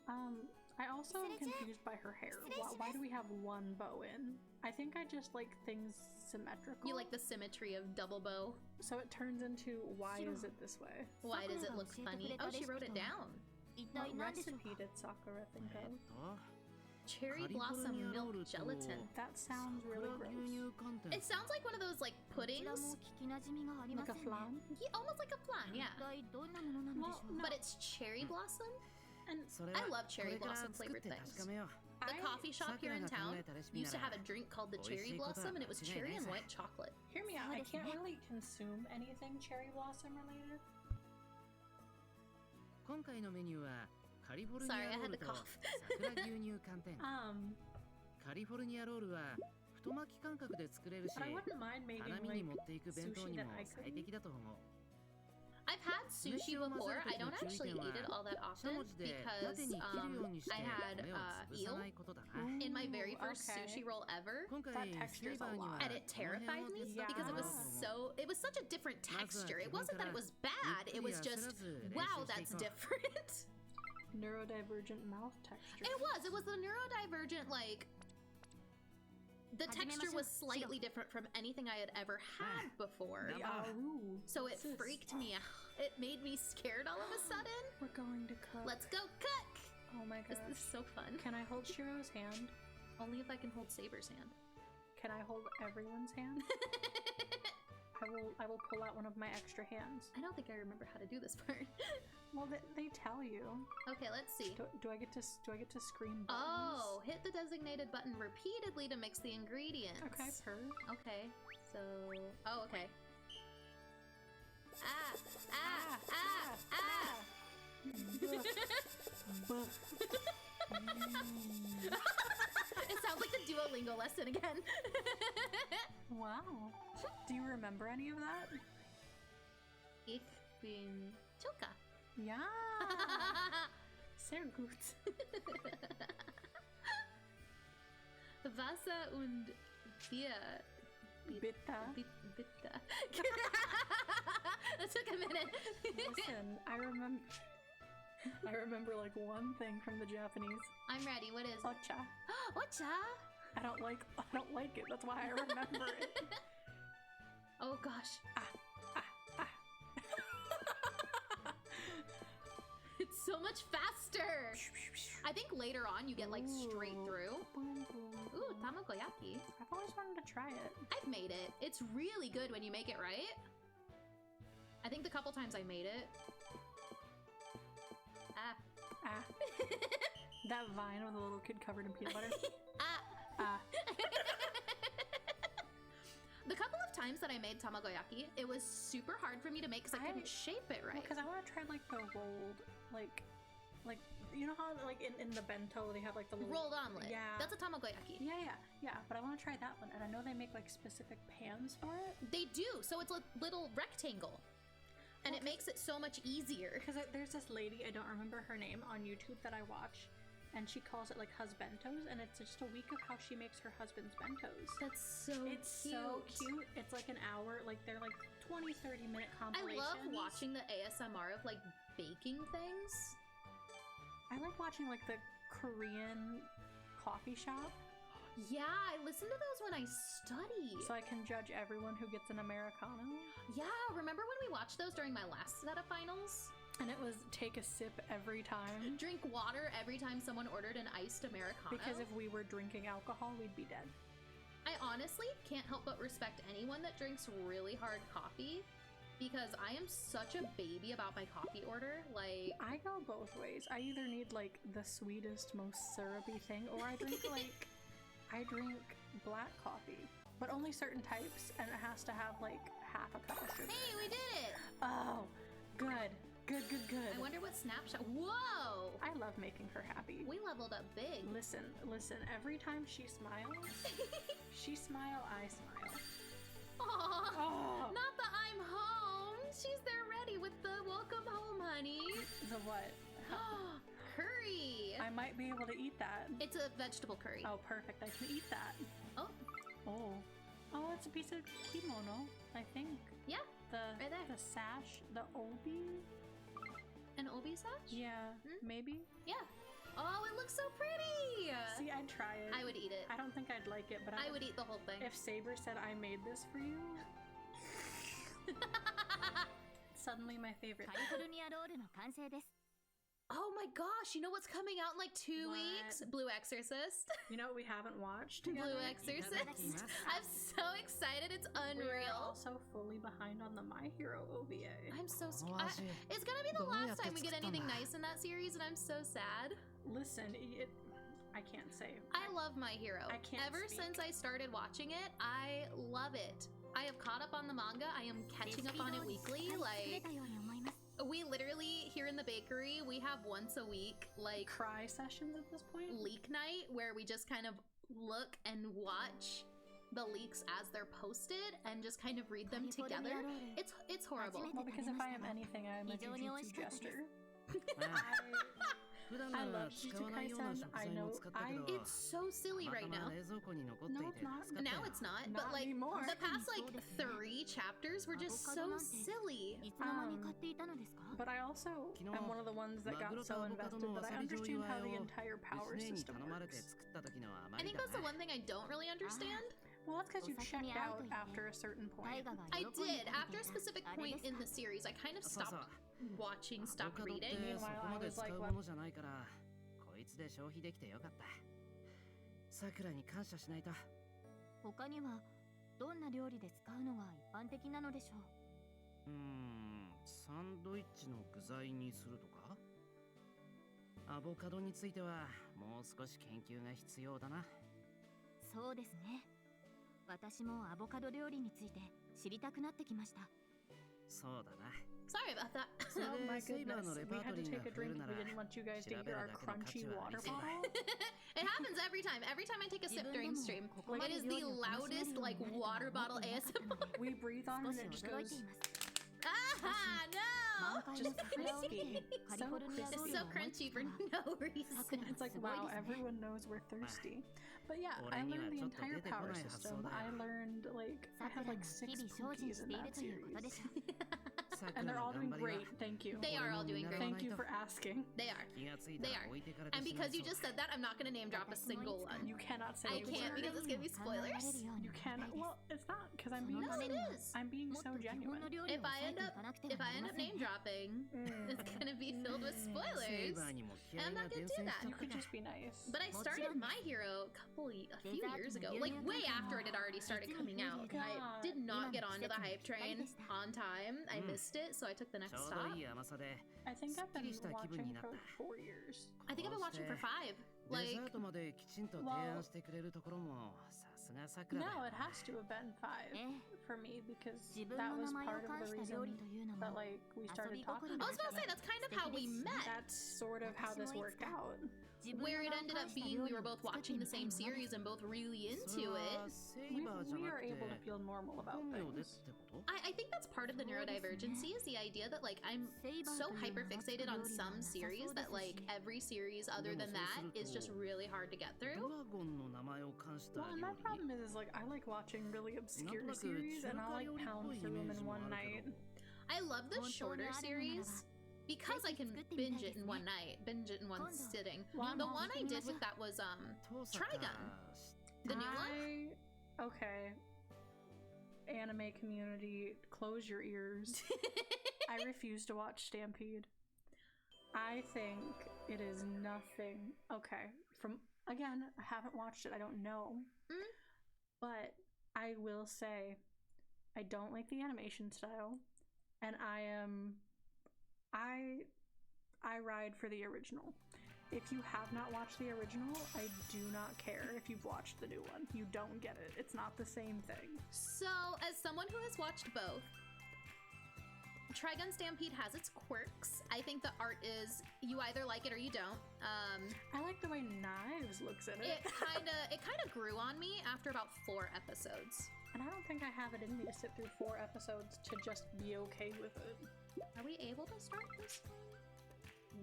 I also am confused by her hair. Why do we have one bow in? I think I just like things symmetrical. You like the symmetry of double bow? So it turns into, why is it this way? Why does it look funny? Oh, she wrote it down. What recipe did Sakura think of? Cherry blossom milk gelatin. That sounds really gross. It sounds like one of those like puddings. Like a flan? Yeah, almost like a flan, yeah. Well, no. But it's cherry blossom. And I love cherry blossom flavored things. The coffee shop here in town used to have a drink called the cherry blossom, and it was cherry and white chocolate. Hear me out. I can't really consume anything cherry blossom related. Sorry, I had to cough. カリフォルニアロールは太巻き感覚で作れるし、 But I wouldn't mind making 花見 like に持っていく弁当 sushi に that も I 最 could 適だと思う。 I've had sushi before. I don't actually eat it all that often because I had eel in my very first sushi roll ever, 今回 That texture's a lot. and it terrified me because it was such a different texture. It wasn't that it was bad. It was just, wow, that's different. Neurodivergent mouth texture. It was the neurodivergent, like, the texture was slightly different from anything I had ever had before. So it freaked me out. It made me scared all of a sudden. We're going to cook. Let's go cook! Oh my This gosh. is so fun. Can I hold Shiro's hand? Only if I can hold Saber's hand. Can I hold everyone's hand? I will pull out one of my extra hands. I don't think I remember how to do this part. Well, they tell you. Okay, let's see. Do I get to scream buttons? Oh, hit the designated button repeatedly to mix the ingredients. Okay, Okay, so... Oh, okay. Ah! Ah! Ah! Ah! It sounds like the Duolingo lesson again. Wow. Do you remember any of that? Ich bin Choca. Ja. Sehr gut. Wasser und Bier. Bitte. Bitte. That took a minute. Listen, I remember like one thing from the Japanese. I'm ready. What is it? Ocha. Ocha? I don't like it. That's why I remember it. Oh gosh. It's so much faster. I think later on you get like straight through. Ooh, tamagoyaki. I've always wanted to try it. I've made it. It's really good when you make it right. I think the couple times I made it. That vine with a little kid covered in peanut butter. The couple of times that I made tamagoyaki, it was super hard for me to make because I couldn't shape it right. Because I want to try like the rolled, like you know how like in the bento they have like the little rolled omelet. Yeah, that's a tamagoyaki. Yeah. But I want to try that one, and I know they make like specific pans for it. They do. So it's a little rectangle. And it makes it so much easier. Because there's this lady, I don't remember her name, on YouTube that I watch, and she calls it like husbentos, and it's just a week of how she makes her husband's bentos. That's so cute. So cute. It's like an hour, like they're like 20-30 minute compilations. I love watching the ASMR of like baking things. I like watching like the Korean coffee shop. Yeah, I listen to those when I study. So I can judge everyone who gets an Americano. Yeah, remember when we watched those during my last set of finals? And it was take a sip every time. Drink water every time someone ordered an iced Americano. Because if we were drinking alcohol, we'd be dead. I honestly can't help but respect anyone that drinks really hard coffee. Because I am such a baby about my coffee order. Like, I go both ways. I either need like the sweetest, most syrupy thing, or I drink like... I drink black coffee, but only certain types, and it has to have like half a cup of sugar. Hey, we did it! Oh, good. I wonder what snapshot. Whoa! I love making her happy. We leveled up big. Listen. Every time she smiles, she smile, I smile. Aww, Oh. Not the I'm home. She's there ready with the welcome home, honey. The what? Curry. I might be able to eat that. It's a vegetable curry. Oh, perfect. I can eat that. Oh. Oh, it's a piece of kimono, I think. Yeah. Right there. The sash, the obi. An obi sash? Yeah, maybe. Yeah. Oh, it looks so pretty. See, I'd try it. I would eat it. I don't think I'd like it, but I would eat the whole thing. If Saber said I made this for you, suddenly my favorite. カリフォルニアロールの完成です。Oh my gosh, you know what's coming out in like 2 What? weeks? Blue Exorcist. You know what we haven't watched Blue together? Exorcist. I'm so excited. It's We're unreal. also fully behind on the My Hero OVA. I'm so Oh, scared. shit. It's gonna be the Don't last have to time we get skip anything them. nice in that series, and I'm so sad. Listen, I can't say. I love My Hero. I can't Ever speak. since I started watching it, I love it. I have caught up on the manga. I am catching up on it weekly. Like, we literally, here in the bakery, we have once a week, like, Cry sessions at this point? leak night where we just kind of look and watch the leaks as they're posted and just kind of read them together. It's horrible. Well, because if I am anything, I am a jujutsu jester. I love Jujutsu Kaisen. I know. It's so silly right now. No, it's not. Now it's not, but Not like anymore. the past like 3 chapters were just so silly. But I also am one of the ones that got so invested that I understand how the entire power system works. I think that's the one thing I don't really understand. Well, that's because you checked out after a certain point. I did. After a specific point in the series, I kind of stopped watching, stopped reading. Meanwhile, I was like, what? こいつで消費できてよかった。さくらに感謝しないと。他にはどんな料理で使うのが一般的なのでしょう。サンドイッチの具材にするとか？アボカドについてはもう少し研究が必要だな。そうですね。私もアボカド料理について知りたくなってきました。そうだな。Sorry about that. Oh my goodness, we had to take a drink. We didn't want you guys to hear our crunchy water bottle. It happens every time. Every time I take a sip during stream, it is the loudest like water bottle ASMR. We breathe on and it just goes. Ah, no! Just crispy. So It's crispy. so crunchy for no reason. It's like, wow, everyone knows we're thirsty. But yeah, I learned the entire power system. I learned, like, I had like 6 cookies in that series. And they're all doing great, thank you. They are all doing great. Thank you for asking. They are. They are. And because you just said that, I'm not going to name drop a single one. You cannot say I it. can't because it's going to be spoilers. You cannot. Well, it's not because I'm being. No, it is. I'm being so genuine. If I end up name dropping, it's going to be filled with spoilers. And I'm not going to do that. You could just be nice. But I started My Hero a few years ago, like way after it had already started coming out. I did not get onto the hype train on time. I missed it, so I took the next stop. I think I've been watching for like 4 years. I think I've been watching for 5. Like, no, it has to have been 5 for me because that was part of the reason that like we started talking. I was about to say that's kind of how we met. That's sort of how this worked out. Where it ended up being we were both watching the same series and both really into it. We are able to feel normal about things. I think that's part of the neurodivergency is the idea that like I'm so hyperfixated on some series that like every series other than that is just really hard to get through. Well, and my problem is like I like watching really obscure series and I'll like pound through them in one night. I love the shorter series because I can binge it in one night, binge it in one sitting. The one I did with that was Trigun, the new one. Okay. Anime community, close your ears. I refuse to watch Stampede. I think it is nothing. Okay, again, I haven't watched it. I don't know. But I will say I don't like the animation style and I ride for the original. If you have not watched the original, I do not care if you've watched the new one. You don't get it. It's not the same thing. So, as someone who has watched both, Trigun Stampede has its quirks. I think the art is, you either like it or you don't. I like the way Knives looks in it. It kind of grew on me after about 4 episodes. And I don't think I have it in me to sit through 4 episodes to just be okay with it. Are we able to start this?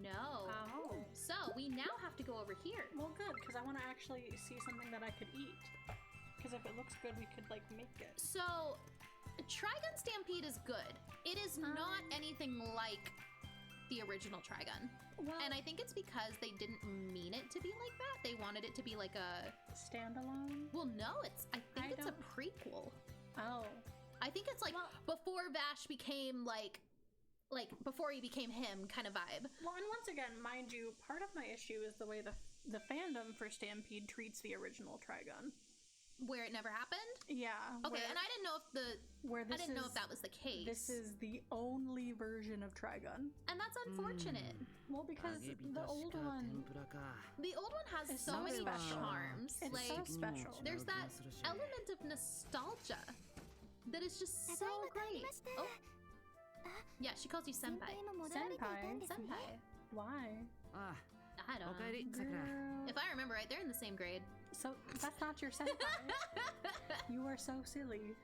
No. Oh. So, we now have to go over here. Well, good, because I want to actually see something that I could eat. Because if it looks good, we could, like, make it. So, Trigun Stampede is good. It is not anything like the original Trigun. Well, and I think it's because they didn't mean it to be like that. They wanted it to be like a... standalone? Well, no, I think it's a prequel. Oh. I think it's like before Vash became like like before he became him kind of vibe. Well, and once again, mind you, part of my issue is the way the fandom for Stampede treats the original Trigun. Where it never happened? Yeah. Okay, and I didn't know if I didn't know if that was the case. This is the only version of Trigun. And that's unfortunate. Well, because the old one has It's so so many special. charms. It's like so special. there's that element of nostalgia that is just so great. Oh. Yeah, she calls you senpai. Senpai. Why? Ah, I don't know. Girl. If I remember right, they're in the same grade. So that's not your senpai. You are so silly.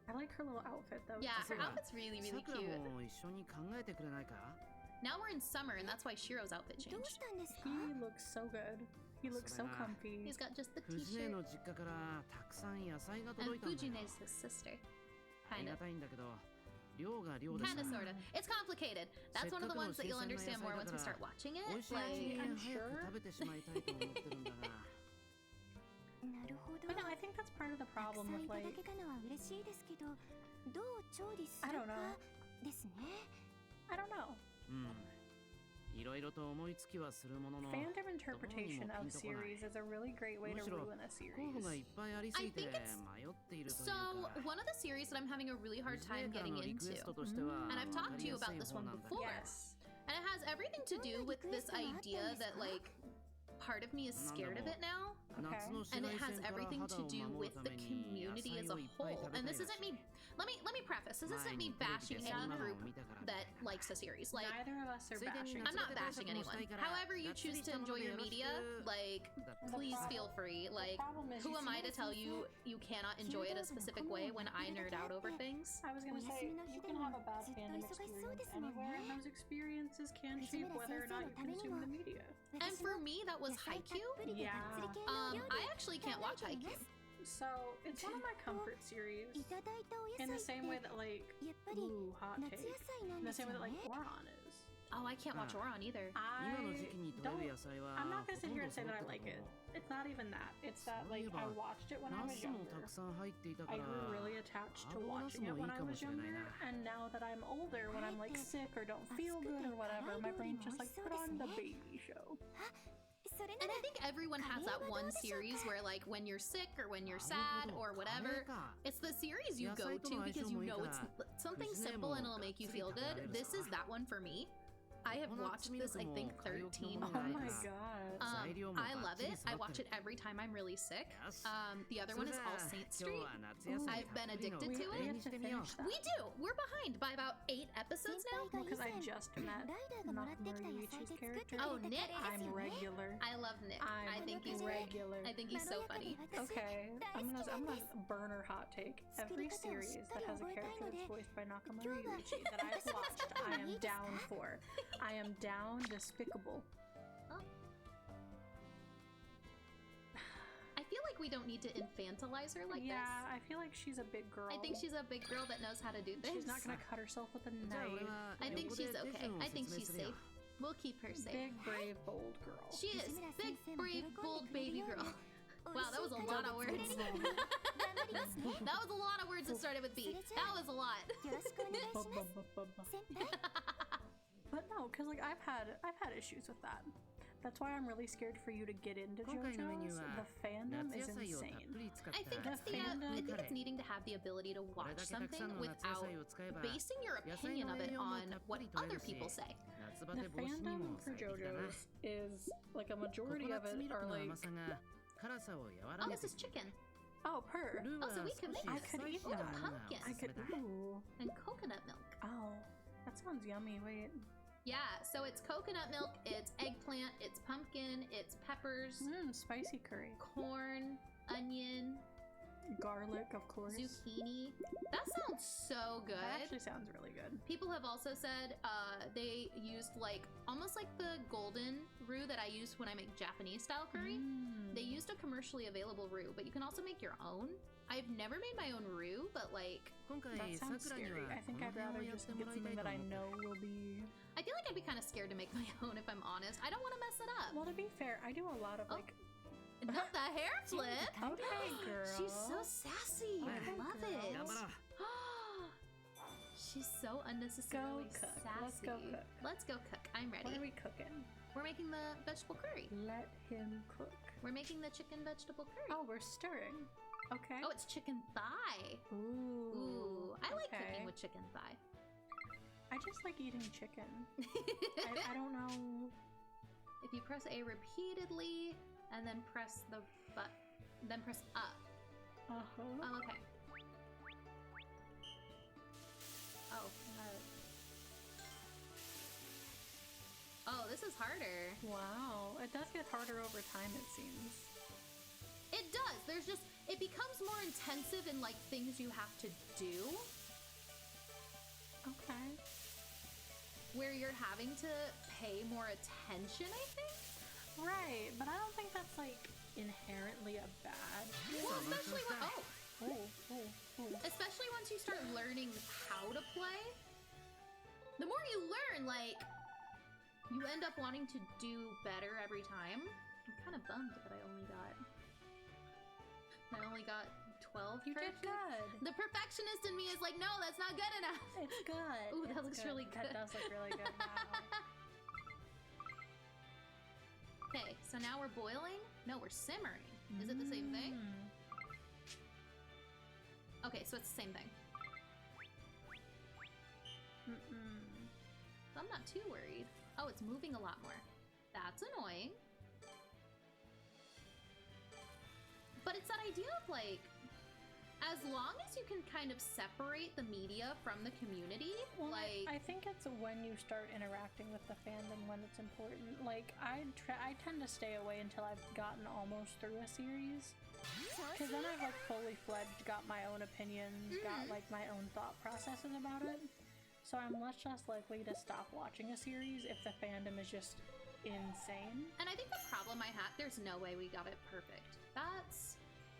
I like her little outfit though. Yeah, It's her cute. outfit's really, really さくら cute. も一緒に考えてくれないか？ Now we're in summer, and that's why Shiro's outfit どう changed. したんですか？ He looks so good. He looks so それが comfy. He's got just the 藤姉 t-shirt. の実家からたくさん野菜が And 届いたんだよ。 Fujine's his sister. あり Kind が of. たいんだけど、量が量でさ Kind of, sort of. It's complicated. That's one of the ones that you'll understand more once we start watching it. 美味しいうちに Like, I'm 早 sure. く食べてしまいたいと思ってるんだが。なるほど。 But no, I think that's part of the たくさ problem ん with いただ like けたのは嬉しいですけど、どう調理す I る don't か know. ですね。 I don't know. いろいろと思いつきはするものの、 Fandom interpretation of どうにもピンとこない series is a really great way to むしろ ruin a 候補が series. いっぱいありすぎて I think it's- 迷っているという so か。 one of the series that I'm having a really hard 藤姉 time から getting のリクエ into, ストとしては and I've 分か talked to り you やす about い this 方 one なんだ before, Yes. and it has everything to do with this idea that like part of me is scared of it now. 夏の And 紫 it 外 has 線から everything 肌 to を do 守 with るた the めに野 community 菜 as を a いっぱい whole. 食べたい And ら this しい isn't me. Let me preface. This 前 isn't に me テレビ bashing でそ any んなのを group 見たから that likes a series. Like, Neither of us are ついでに bashing. I'm not 夏バテ対 bashing 策もした anyone. いから However you がっつり choose した to もの enjoy で your よろし media, く like, だって please problem- feel free. The Like, problem is who you am I to see- tell you you cannot enjoy it a specific way when I nerd out over things? I was gonna say, you can have a bad fandom experience anywhere, and those experiences can shape whether or not you consume the media. And for me, that was Haikyuu. Yeah. I actually can't watch Haikyuu. So, it's one of my comfort series. いただいたお野 In 菜 the って same way that, like, やっぱり ooh, hot 夏 take. 野菜な In んで the す same way よ that, like, ね。 Oron is. Oh, I can't watch Oron either. 今の時 I 期に取れ don't. る野菜は I'm not gonna ほと sit ん here ど and say 揃 that っ I てた like と it. 思う It's not even that. It's that, そうい like, えば I watched it when I ナ was スもた younger. くさん入っていたか I ら grew really attached to 青ナス watching it もい when い I かも was しれない younger, な and now that I'm older, when I'm like sick or don't feel good or whatever, my brain just like put on the baby show. それな And ら I think everyone has that one series where, like, when you're sick or when you're なる sad ほど or カレ whatever, ーか it's the series you go to because you know it's something simple and it'll make you feel good. This is that one for me. I have watched this, I think, 13 Oh times. my god. I love it. I watch it every time I'm really sick. The other one is All Saints Street. I've been addicted to We it. have to finish that. We do. We're behind by about 8 episodes now. Well, because I just met ライダーがもらってきた野菜で Nakamura 作ってくれ Yuichi's た Oh, カレー Nick. ですよ I'm ね。 regular. I love Nick. I I'm think he's regular. I think he's so funny. Okay, I'm gonna burner hot take. Every series that has a character that's voiced by Nakamura Yuichi that I've watched, I am down for. I am down despicable. I feel like we don't need to infantilize her like Yeah, this. I feel like she's a big girl. I think she's a big girl that knows how to do things. She's not gonna cut herself with a じゃあ俺 knife. は I think 横で she's 手 okay. 順を I think 説明 she's するよ safe. We'll keep her safe. Big, brave, bold girl. She is. 藤村 Big, 先生も喜ん brave, で bold くれる baby よう girl. に Wow, that was a lot of words. 美味しいカレーが作れるように頑張りますね。 That was a lot of words that started with B. That was a lot. よろしくお願いします。先輩。 But no, because like I've had issues with that. That's why I'm really scared for you to get into 今回のメニュ JoJo's. ーは The fandom 夏 is 野菜をたっ insane. ぷり使っ I think た it's the fandom I thinkカレ it's ー needing to have the ability to これ watch だけたく something さんの夏野 without 菜を使えば basing your 野菜 opinion の of it 栄養も on たっぷ what り取れ other るし people say. 夏バ The テ防止に fandom も for 最適だな JoJo's is like a ココ majority ナッ of ツ it ミルク are の like 甘さが辛さを和ら Oh, げ this て is chicken 、oh per ルーは Oh, so we 少 can し make あ could スパイ eat シーな that. ものが I おすす could めだ ooh and coconut milk. oh that sounds yummy. Wait, Yeah, so it's coconut milk, it's eggplant, it's pumpkin, it's peppers, spicy curry, corn, onion, garlic, of course. zucchini. That sounds so good. That actually sounds really good. People have also said they used like almost like the golden roux that I use when I make Japanese style curry. They used a commercially available roux, but you can also make your own. I've never made my own roux, but like 今回 That さ sounds くらに scary. は I こ think の I'd 辺を rather やっ just ても get らいた something いと that I 思って know will be. I feel like I'd be kind of scared to make my own if I'm honest. I don't want to mess it up. Well, to be fair, I do a lot of Oh. like. Not the hair flip. Okay, girl. She's so sassy. I love it. 頑張ろう She's She's so unnecessarily Go cook. sassy. Let's go cook. Let's go cook. I'm ready. What are we cooking? We're making the vegetable curry. Let him cook. We're making the chicken vegetable curry. Oh, we're stirring. Okay. Oh, it's chicken thigh. Ooh. Ooh, I like okay. cooking with chicken thigh. I just like eating chicken. I don't know. If you press A repeatedly and then press the then press up. Uh-huh. Oh, okay. Oh, oh, this is harder. Wow. It does get harder over time, it seems. It does. There's just, it becomes more intensive in like things you have to do. Okay. Where you're having to pay more attention, I think. Right, but I don't think that's like inherently a bad. Well, especially when, especially once you start learning how to play. The more you learn, like, you end up wanting to do better every time. I'm kind of bummed that I only got 12. You did good. The perfectionist in me is like, no, that's not good enough. It's good. Ooh, that looks really good. That does look really good. Wow. Okay, so now we're boiling? No, we're simmering. Is it the same thing? Okay, so it's the same thing. So I'm not too worried. Oh, it's moving a lot more. That's annoying. But it's that idea of like, as long as you can kind of separate the media from the community, well, like... I think it's when you start interacting with the fandom when it's important. Like, I tend to stay away until I've gotten almost through a series. Because then I've, like, fully fledged, got my own opinions, got, like, my own thought processes about it. So I'm much less likely to stop watching a series if the fandom is just insane. And I think the problem I had, there's no way we got it perfect. That's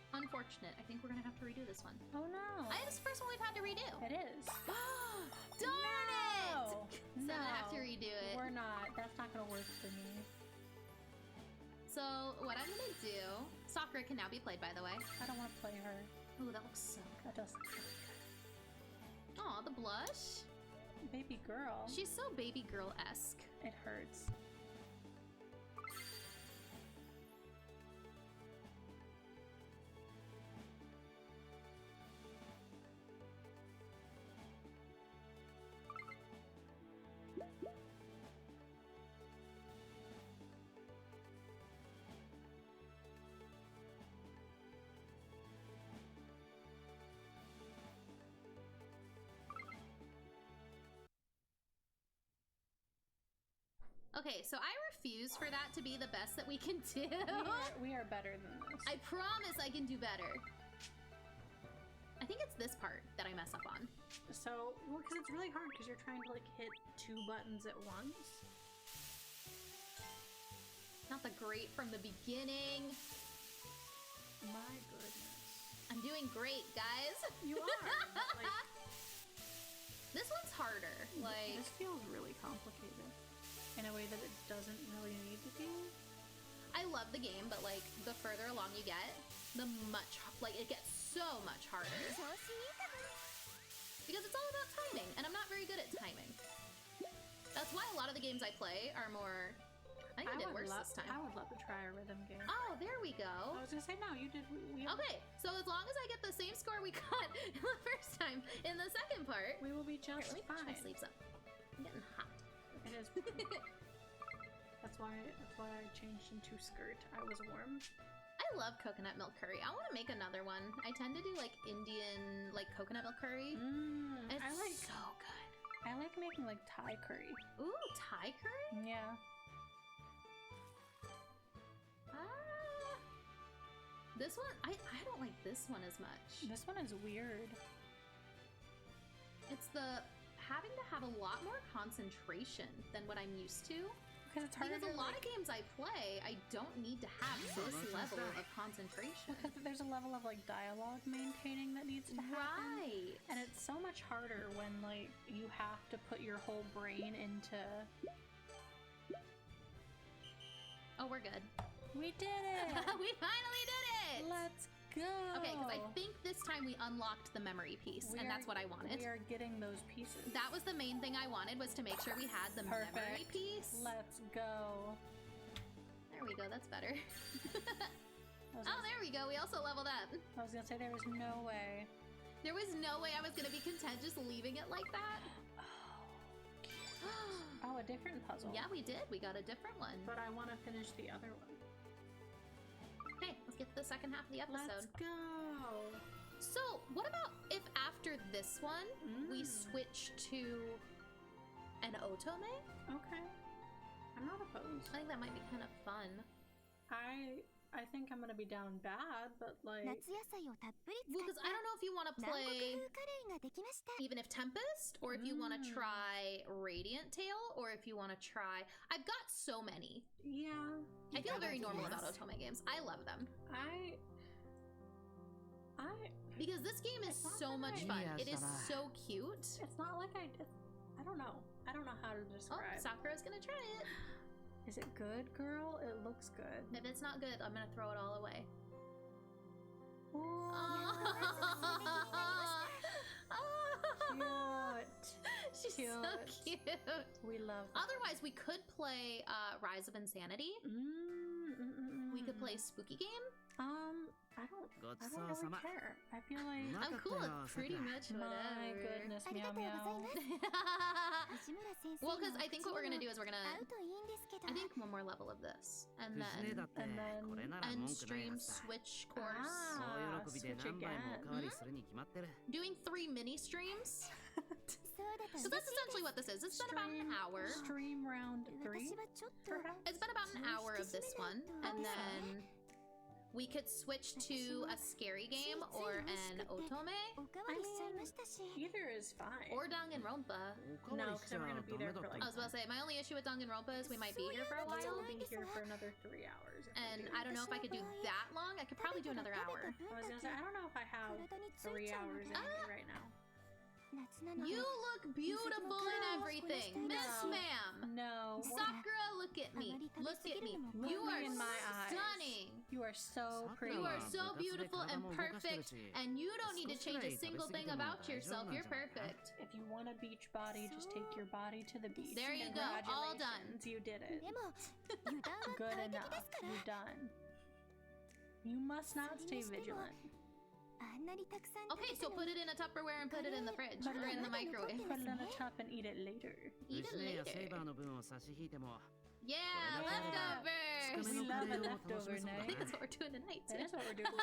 unfortunate. I think we're gonna have to redo this one. Oh no. This is the first one we've had to redo. It is. Darn it! So I'm No. gonna have to redo it. We're not. That's not gonna work for me. So what I'm gonna do, Sakura can now be played, by the way. I don't want to play her. Ooh, that looks so good. That does look really good. Aw, the blush. Baby girl. She's so baby girl-esque. It hurts. Okay, so I refuse for that to be the best that we can do. We are better than this. I promise I can do better. I think it's this part that I mess up on. So, well, because it's really hard because you're trying to like hit 2 buttons at once. Not the great from the beginning. My goodness. I'm doing great, guys. You are. Like, this one's harder. Like, this feels really complicated in a way that it doesn't really need to be. I love the game, but like the further along you get, the it gets so much harder. Because it's all about timing, and I'm not very good at timing. That's why a lot of the games I play are more... I think I did worse this time. I would love to try a rhythm game. Oh, there we go. I was gonna say, no, you did. Okay, so as long as I get the same score we got the first time in the second part... We will be just Here, let me push my fine. sleeves up. I'm getting hot. It is. That's why I changed into skirt. I was warm. I love coconut milk curry. I want to make another one. I tend to do like Indian, like coconut milk curry. It's I like so good. I like making like Thai curry. Ooh, Thai curry? Yeah. This one, I don't like this one as much. This one is weird. It's the having to have a lot more concentration than what I'm used to. Because it's harder Because a to, lot of games I play, I don't need to have this level of concentration. Because there's a level of like dialogue maintaining that needs to happen. Right. And it's so much harder when like you have to put your whole brain into. Oh, we're good. We did it! We finally did it! Let's go. Okay, because I think this time we unlocked the memory piece, and that's what I wanted. We are getting those pieces. That was the main thing I wanted, was to make sure we had the memory piece. Let's go. There we go, that's better. Oh, there we go, we also leveled up. I was gonna say there was no way. There was no way I was gonna be content just leaving it like that. Oh, a different puzzle. Yeah, we did. We got a different one. But I want to finish the other one. Okay, let's get to the second half of the episode. Let's go. So, what about if after this one, we switch to an otome? Okay. I'm not opposed. I think that might be kind of fun. I think I'm gonna be down bad, but like... Well, because I don't know if you want to play even if Tempest, or if you want to try Radiant Tail, or if you want to try... I've got so many. Yeah. I feel very normal about otome games. I love them. Because this game is so much fun. It is so cute. It's not like I don't know. I don't know how to describe. Oh, Sakura's gonna try it. Is it good, girl? It looks good. If it's not good, I'm gonna throw it all away. Cute. She's so cute. We love that. Otherwise, we could play Rise of Insanity. We could play Spooky Game. I don't really care. I feel like I'm cool with pretty much whatever. My goodness, meow meow. Well, because I think what we're gonna do is we're gonna, I think one more level of this, and then end stream switch course. Switch again. Doing 3 mini streams. So that's essentially what this is. It's been about an hour. Stream round 3, perhaps? It's been about an hour of this one, and then we could switch to a scary game or an otome. I mean, either is fine. Or Danganronpa. No, because we're gonna be there for like... I was about to say, my only issue with Danganronpa is we might be here for a while. We'll be here for another 3 hours. And I don't know if I could do that long. I could probably do another hour. I was gonna say, I don't know if I have 3 hours in me right now. You look beautiful in everything, Miss Ma'am. No. Sakura, look at me. Look at me. You are in my eyes. stunning. You are so pretty. You are so beautiful and perfect, and you don't need to change a single thing about yourself. You're perfect. If you want a beach body, just take your body to the beach. There you go. All done. You did it. Good enough. You're done. You must not stay vigilant. Okay, so put it in a Tupperware and put it in the fridge or in the microwave. Put it in a cup and eat it later. Eat it later. Yeah, leftovers. We love a leftover I night. think that's what we're doing tonight That too. is what we're doing.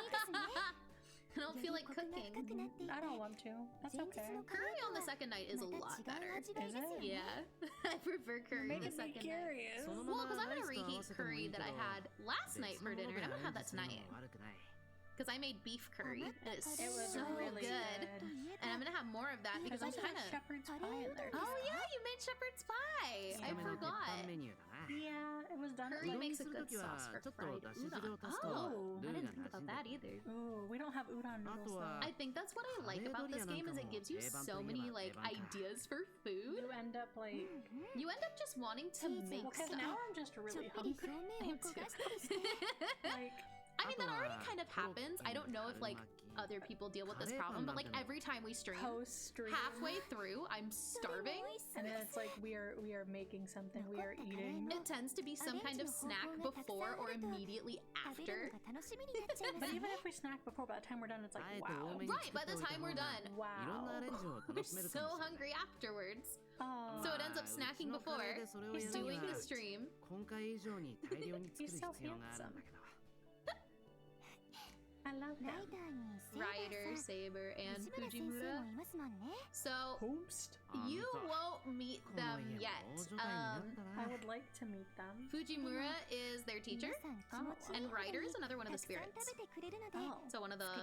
I don't feel like cooking. I don't want to. That's okay. Curry on the second night is a lot better. Is it? Yeah, I prefer curry the second night. Curious. Well, because I'm gonna reheat curry that I had last night for dinner, and I'm gonna have that tonight. Because I made beef curry, and it's was so really good. And I'm gonna have more of that because I'm kind of... shepherd's pie in there. Oh yeah, you made shepherd's pie! I forgot. Yeah, it was done. Curry like, makes a good sauce for fried udon. Oh, I didn't think about that either. Ooh, we don't have udon noodles though. I think that's what I like about this game is it gives you so many like ideas for food. You end up like... You end up just wanting to make Because stuff. now I'm just really hungry. Like... I mean, that already kind of happens. I don't know if, like, other people deal with this problem, but, like, every time we stream, post-stream, halfway through, I'm starving. And then it's like, we are making something, we are eating. It tends to be some kind of snack before or immediately after. But even if we snack before, by the time we're done, it's like, wow. Right, by the time we're done. Wow. We're so hungry afterwards. Oh. So it ends up snacking before, doing the stream. He's so handsome. I love him. Ryder, Saber, and Fujimura. So, you won't meet them yet. I would like to meet them. Fujimura is their teacher, and Ryder is another one of the spirits. Oh. So one of the,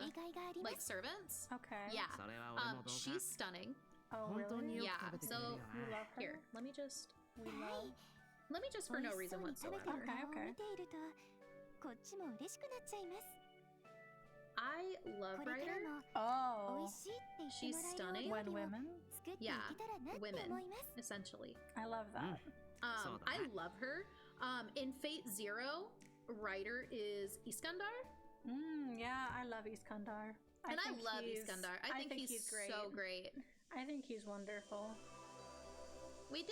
like, servants. Okay. Yeah. She's stunning. Oh, really? Yeah. So, You love her? here, let me just for no reason whatsoever. Okay. I love Ryder. Oh. She's stunning. When women? Yeah, women, essentially. I love that. I love her. In Fate Zero, Ryder is Iskandar. Yeah, I love Iskandar. And I love Iskandar. I think he's great. so great. I think he's wonderful. We did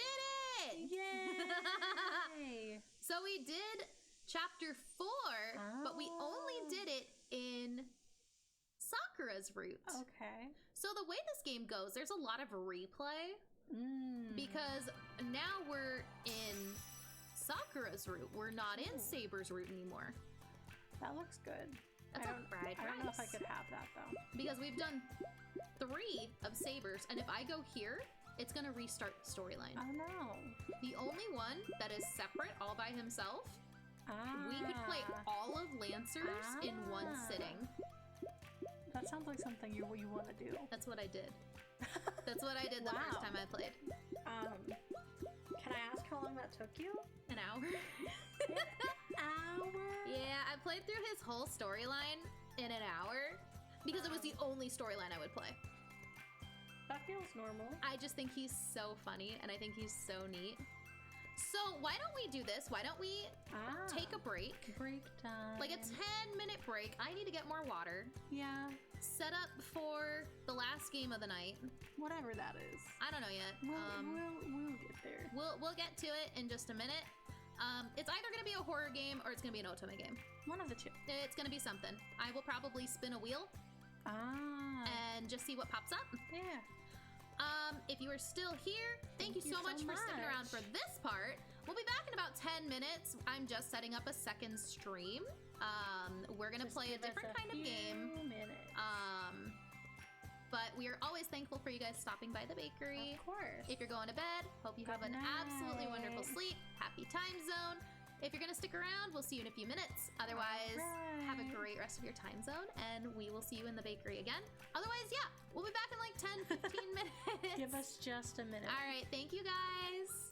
it! Yay! So we did chapter 4, but we only did it in Sakura's route. Okay. So the way this game goes, there's a lot of replay because now we're in Sakura's route. We're not in Saber's route anymore. That looks good. That's I a fried don't know if I rice. could have that though. Because we've done 3 of Saber's, and if I go here, it's gonna restart the storyline. Oh no. The only one that is separate all by himself, we could play all of Lancers in one sitting. That sounds like something you want to do. That's what I did. That's what I did the first time I played. Can I ask how long that took you? An hour. Hour? Yeah, I played through his whole storyline in an hour because it was the only storyline I would play. That feels normal. I just think he's so funny and I think he's so neat. So why don't we do this? Why don't we take a break? Break time. Like a 10-minute break. I need to get more water. Yeah. Set up for the last game of the night. Whatever that is. I don't know yet. We'll get there. We'll get to it in just a minute. It's either gonna be a horror game or it's gonna be an otome game. One of the two. It's gonna be something. I will probably spin a wheel and just see what pops up. Yeah. If you are still here, thank you so much for sticking around for this part. We'll be back in about 10 minutes. I'm just setting up a second stream. We're gonna play a different kind of game. But we are always thankful for you guys stopping by the bakery. Of course. If you're going to bed, hope you have an absolutely wonderful sleep. Happy time zone. If you're gonna stick around, we'll see you in a few minutes. Otherwise, have a great rest of your time zone, and we will see you in the bakery again. Otherwise, yeah, we'll be back in like 10, 15 minutes. Give us just a minute. All right, thank you guys.